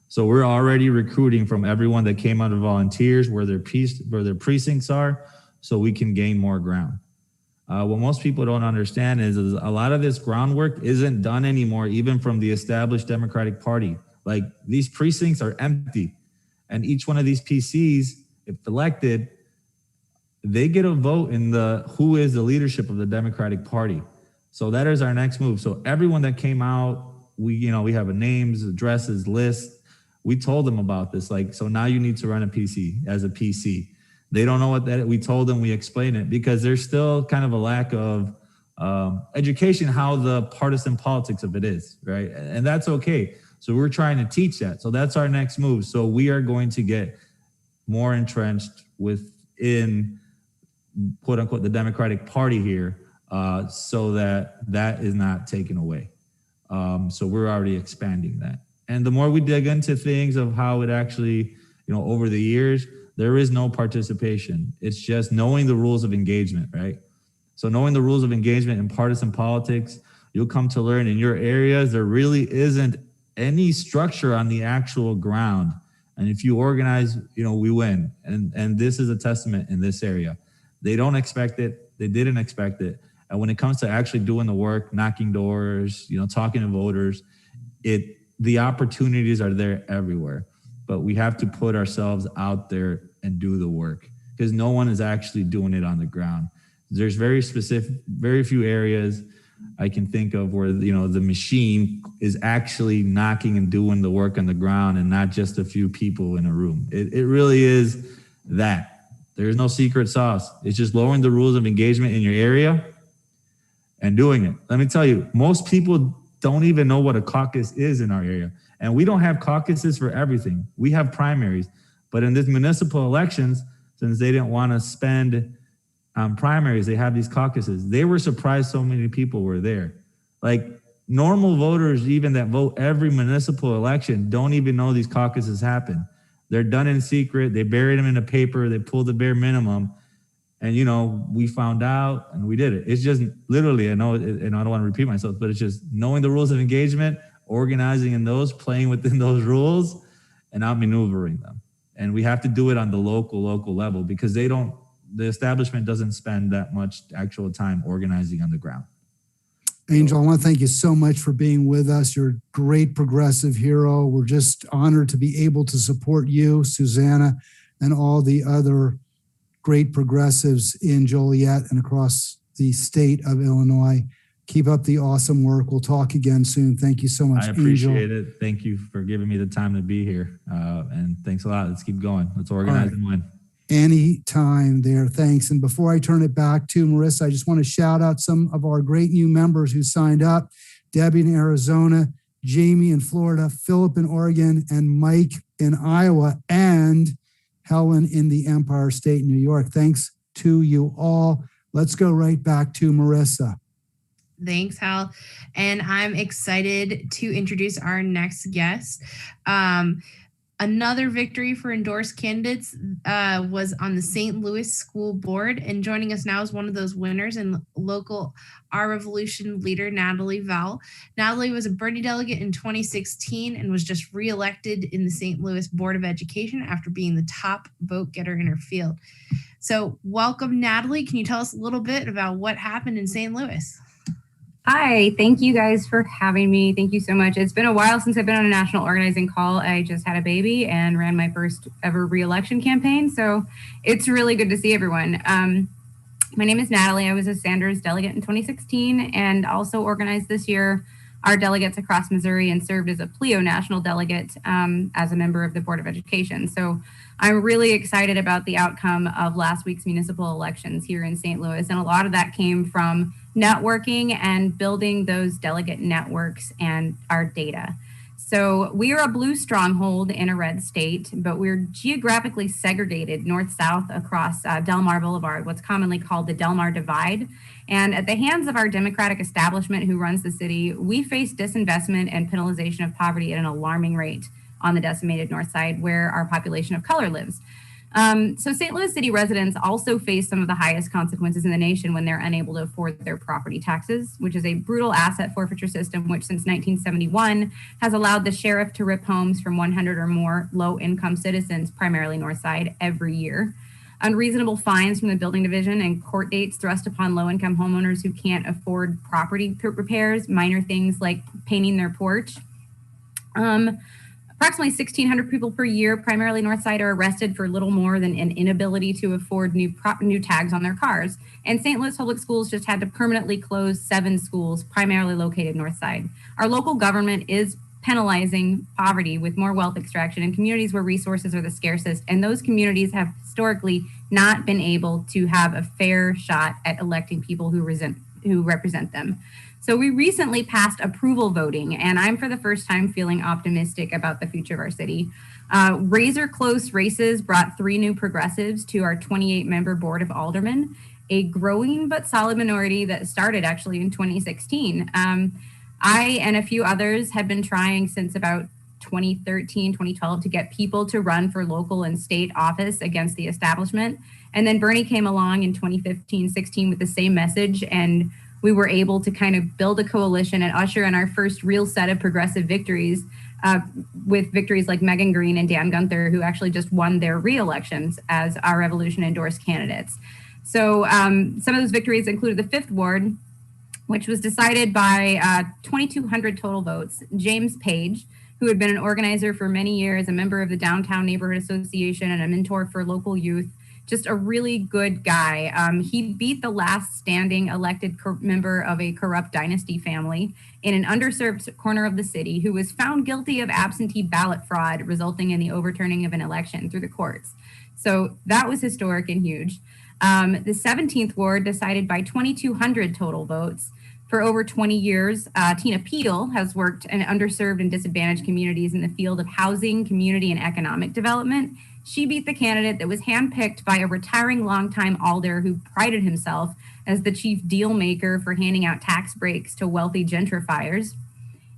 So we're already recruiting from everyone that came out of volunteers where their precincts are, so we can gain more ground. What most people don't understand is a lot of this groundwork isn't done anymore, even from the established Democratic Party. Like, these precincts are empty, and each one of these PCs, if elected, they get a vote in who is the leadership of the Democratic Party. So that is our next move. So everyone that came out, we have a names, addresses, list. We told them about this. So now you need to run a PC as a PC. They don't know what that is. We told them, we explained it, because there's still kind of a lack of education, how the partisan politics of it is, right? And that's okay. So we're trying to teach that. So that's our next move. So we are going to get more entrenched within, quote unquote, the Democratic Party here, so that is not taken away. So we're already expanding that. And the more we dig into things of how it actually, over the years, there is no participation. It's just knowing the rules of engagement, right? So knowing the rules of engagement in partisan politics, you'll come to learn in your areas, there really isn't any structure on the actual ground. And if you organize, we win. And this is a testament in this area. They don't expect it. They didn't expect it. And when it comes to actually doing the work, knocking doors, talking to voters, the opportunities are there everywhere. But we have to put ourselves out there and do the work, because no one is actually doing it on the ground. There's very few areas I can think of where, the machine is actually knocking and doing the work on the ground, and not just a few people in a room. It really is that. There's no secret sauce. It's just lowering the rules of engagement in your area and doing it. Let me tell you, most people don't even know what a caucus is in our area. And we don't have caucuses for everything. We have primaries. But in these municipal elections, since they didn't want to spend on primaries, they have these caucuses. They were surprised so many people were there. Like, normal voters, even that vote every municipal election, don't even know these caucuses happen. They're done in secret. They buried them in a paper. They pulled the bare minimum. And, we found out and we did it. It's just literally, I know, and I don't want to repeat myself, but it's just knowing the rules of engagement, organizing in those, playing within those rules, and outmaneuvering them. And we have to do it on the local level, because the establishment doesn't spend that much actual time organizing on the ground.
Angel, I want to thank you so much for being with us. You're a great progressive hero. We're just honored to be able to support you, Susanna, and all the other great progressives in Joliet and across the state of Illinois. Keep up the awesome work. We'll talk again soon. Thank you so much,
I appreciate it. Thank you for giving me the time to be here. And thanks a lot. Let's keep going. Let's organize and win.
Anytime there. Thanks. And before I turn it back to Marissa, I just want to shout out some of our great new members who signed up. Debbie in Arizona, Jamie in Florida, Philip in Oregon, and Mike in Iowa, and Helen in the Empire State, New York. Thanks to you all. Let's go right back to Marissa.
Thanks, Hal. And I'm excited to introduce our next guest. Another victory for endorsed candidates was on the St. Louis School Board. And joining us now is one of those winners and local Our Revolution leader, Natalie Vowell. Natalie was a Bernie delegate in 2016 and was just reelected in the St. Louis Board of Education after being the top vote getter in her field. So welcome, Natalie. Can you tell us a little bit about what happened in St. Louis?
Hi, thank you guys for having me. Thank you so much. It's been a while since I've been on a national organizing call. I just had a baby and ran my first ever re-election campaign. So it's really good to see everyone. My name is Natalie. I was a Sanders delegate in 2016 and also organized this year our delegates across Missouri and served as a PLEO national delegate as a member of the Board of Education. So I'm really excited about the outcome of last week's municipal elections here in St. Louis. And a lot of that came from networking and building those delegate networks and our data. So we are a blue stronghold in a red state, but we're geographically segregated north-south across Del Mar Boulevard, what's commonly called the Del Mar Divide. And at the hands of our Democratic establishment who runs the city, we face disinvestment and penalization of poverty at an alarming rate on the decimated North Side, where our population of color lives. So St. Louis City residents also face some of the highest consequences in the nation when they're unable to afford their property taxes, which is a brutal asset forfeiture system, which since 1971 has allowed the sheriff to rip homes from 100 or more low-income citizens, primarily North Side, every year. Unreasonable fines from the building division and court dates thrust upon low-income homeowners who can't afford property repairs, minor things like painting their porch. Approximately 1,600 people per year, primarily North Side, are arrested for little more than an inability to afford new tags on their cars. And St. Louis Public Schools just had to permanently close 7 schools, primarily located North Side. Our local government is penalizing poverty with more wealth extraction in communities where resources are the scarcest. And those communities have historically not been able to have a fair shot at electing people who represent them. So we recently passed approval voting, and I'm for the first time feeling optimistic about the future of our city. Razor close races brought 3 new progressives to our 28-member board of aldermen, a growing but solid minority that started actually in 2016. I and a few others have been trying since about 2013, 2012 to get people to run for local and state office against the establishment. And then Bernie came along in 2015, 16 with the same message, and we were able to kind of build a coalition and usher in our first real set of progressive victories with victories like Megan Green and Dan Gunther, who actually just won their re-elections as our Revolution endorsed candidates. So some of those victories included the 5th Ward, which was decided by 2,200 total votes. James Page, who had been an organizer for many years, a member of the Downtown Neighborhood Association and a mentor for local youth, just a really good guy. He beat the last standing elected member of a corrupt dynasty family in an underserved corner of the city who was found guilty of absentee ballot fraud, resulting in the overturning of an election through the courts. So that was historic and huge. The 17th Ward decided by 2,200 total votes. For over 20 years, Tina Peel has worked in underserved and disadvantaged communities in the field of housing, community, and economic development. She beat the candidate that was handpicked by a retiring longtime alder who prided himself as the chief deal maker for handing out tax breaks to wealthy gentrifiers.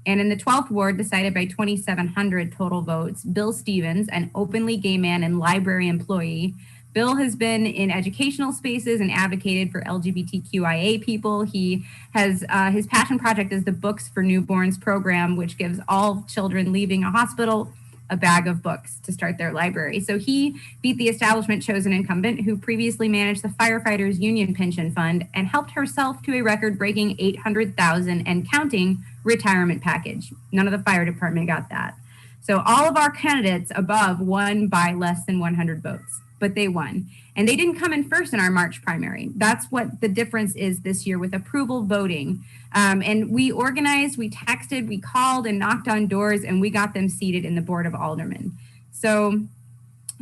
And in the 12th Ward, decided by 2,700 total votes, Bill Stevens, an openly gay man and library employee. Bill has been in educational spaces and advocated for LGBTQIA people. He has his passion project is the Books for Newborns program, which gives all children leaving a hospital a bag of books to start their library. So he beat the establishment chosen incumbent who previously managed the firefighters union pension fund and helped herself to a record-breaking $800,000 and counting retirement package. None of the fire department got that. So all of our candidates above won by less than 100 votes. But they won. And they didn't come in first in our March primary. That's what the difference is this year with approval voting. And we organized, we texted, we called and knocked on doors, and we got them seated in the Board of Aldermen. So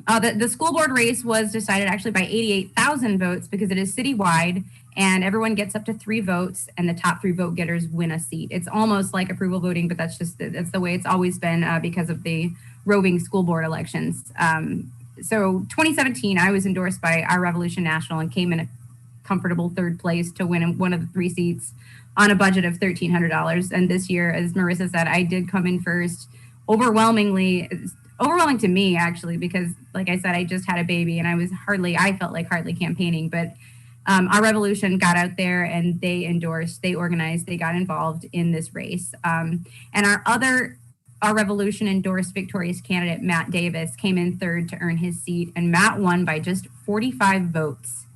the school board race was decided actually by 88,000 votes because it is citywide and everyone gets up to 3 votes and the top 3 vote getters win a seat. It's almost like approval voting, but that's the way it's always been because of the roving school board elections. So 2017, I was endorsed by Our Revolution National and came in a comfortable 3rd place to win one of the 3 seats on a budget of $1,300. And this year, as Marissa said, I did come in first, overwhelming to me, actually, because like I said, I just had a baby and I felt like hardly campaigning, but Our Revolution got out there and they endorsed, they organized, they got involved in this race. And Our Revolution endorsed victorious candidate Matt Davis came in 3rd to earn his seat, and Matt won by just 45 votes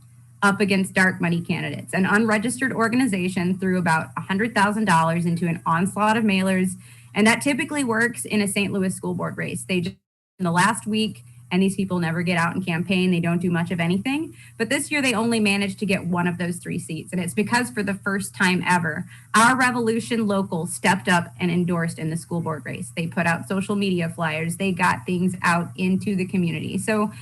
up against dark money candidates. An unregistered organization threw about $100,000 into an onslaught of mailers, and that typically works in a St. Louis school board race. They just, in the last week, and these people never get out and campaign. They don't do much of anything. But this year, they only managed to get one of those 3 seats. And it's because for the first time ever, Our Revolution local stepped up and endorsed in the school board race. They put out social media flyers. They got things out into the community. So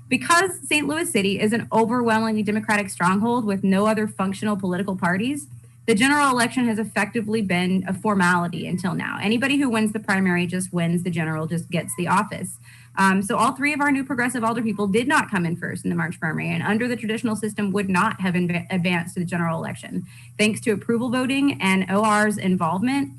because St. Louis City is an overwhelmingly Democratic stronghold with no other functional political parties, the general election has effectively been a formality until now. Anybody who wins the primary just wins. The general just gets the office. So all three of our new progressive alder people did not come in first in the March primary, and under the traditional system would not have advanced to the general election. Thanks to approval voting and OR's involvement,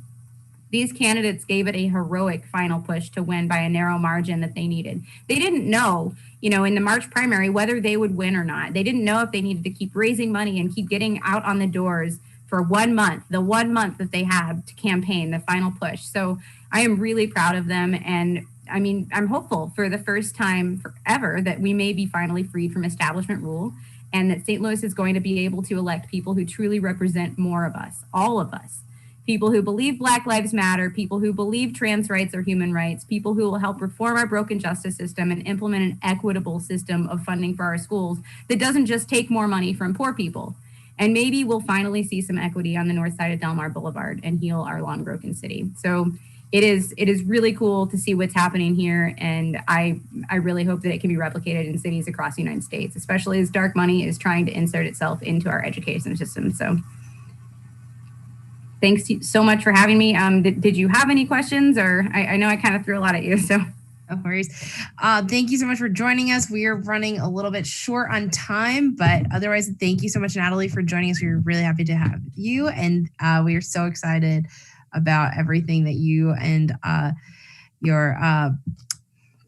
these candidates gave it a heroic final push to win by a narrow margin that they needed. They didn't know, in the March primary, whether they would win or not. They didn't know if they needed to keep raising money and keep getting out on the doors for 1 month, the 1 month that they had to campaign, the final push. So I am really proud of them. And I'm hopeful for the first time ever that we may be finally freed from establishment rule, and that St. Louis is going to be able to elect people who truly represent more of us, all of us. People who believe Black Lives Matter, people who believe trans rights are human rights, people who will help reform our broken justice system and implement an equitable system of funding for our schools that doesn't just take more money from poor people. And maybe we'll finally see some equity on the north side of Delmar Boulevard and heal our long broken city. So it is really cool to see what's happening here. And I really hope that it can be replicated in cities across the United States, especially as dark money is trying to insert itself into our education system. So thanks so much for having me. Did you have any questions, or I know I kind of threw a lot at you, so.
No worries. Thank you so much for joining us. We are running a little bit short on time, but otherwise, thank you so much, Natalie, for joining us. We're really happy to have you, and we are so excited about everything that you and your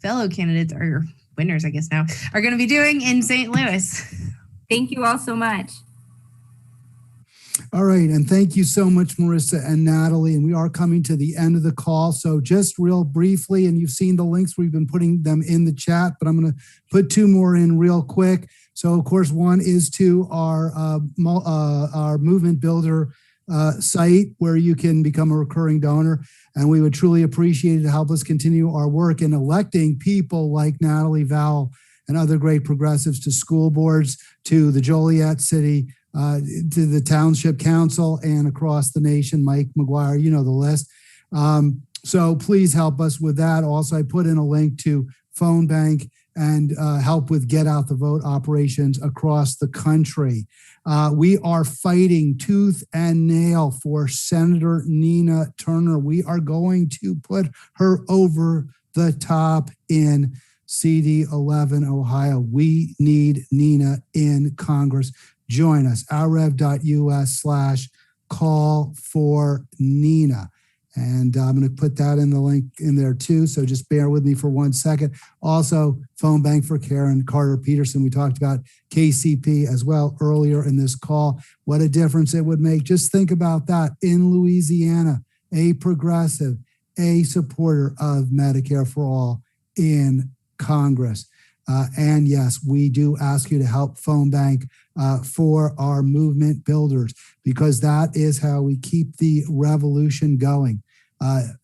fellow candidates, or your winners, I guess now, are going to be doing in St. Louis.
Thank you all so much.
All right. And thank you so much, Marissa and Natalie. And we are coming to the end of the call. So just real briefly, and you've seen the links, we've been putting them in the chat, but I'm going to put two more in real quick. So of course, one is to our Movement Builder site, where you can become a recurring donor. And we would truly appreciate it to help us continue our work in electing people like Natalie Vowell and other great progressives to school boards, to the Joliet City, to the Township Council, and across the nation. Mike McGuire, you know the list. So please help us with that. Also, I put in a link to Phone Bank and help with Get Out the Vote operations across the country. We are fighting tooth and nail for Senator Nina Turner. We are going to put her over the top in CD 11, Ohio. We need Nina in Congress. Join us, ourrev.us/call for Nina. And I'm going to put that in the link in there too. So just bear with me for 1 second. Also, Phone Bank for Karen Carter Peterson. We talked about KCP as well earlier in this call. What a difference it would make. Just think about that. In Louisiana, a progressive, a supporter of Medicare for all in Congress. And yes, we do ask you to help Phone Bank for our movement builders, because that is how we keep the revolution going,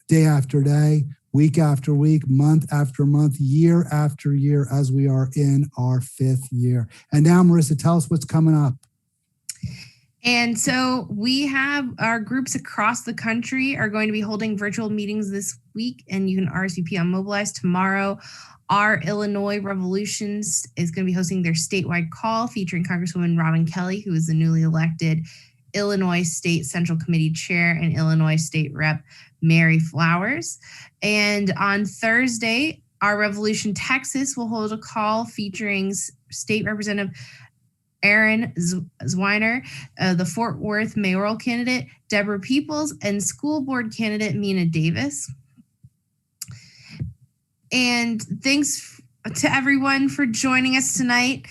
day after day, week after week, month after month, year after year, as we are in our 5th year. And now, Marissa, tell us what's coming up.
And so we have our groups across the country are going to be holding virtual meetings this week, and you can RSVP on Mobilize tomorrow. Our Illinois Revolutions is going to be hosting their statewide call featuring Congresswoman Robin Kelly, who is the newly elected Illinois State Central Committee Chair, and Illinois State Rep Mary Flowers. And on Thursday, our Revolution Texas will hold a call featuring State Representative Aaron Zwiner, the Fort Worth mayoral candidate, Deborah Peoples, and school board candidate Mina Davis. And thanks to everyone for joining us tonight.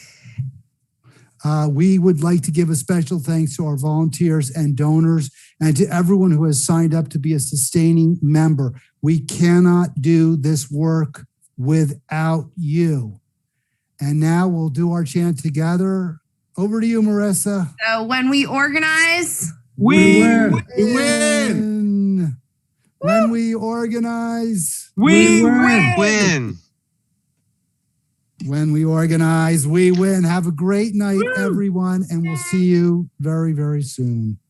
We would like to give a special thanks to our volunteers and donors, and to everyone who has signed up to be a sustaining member. We cannot do this work without you. And now we'll do our chant together. Over to you, Marissa.
So when we organize,
we
win. When we organize,
we win.
When we organize, we win. Have a great night, everyone, and we'll see you very, very soon.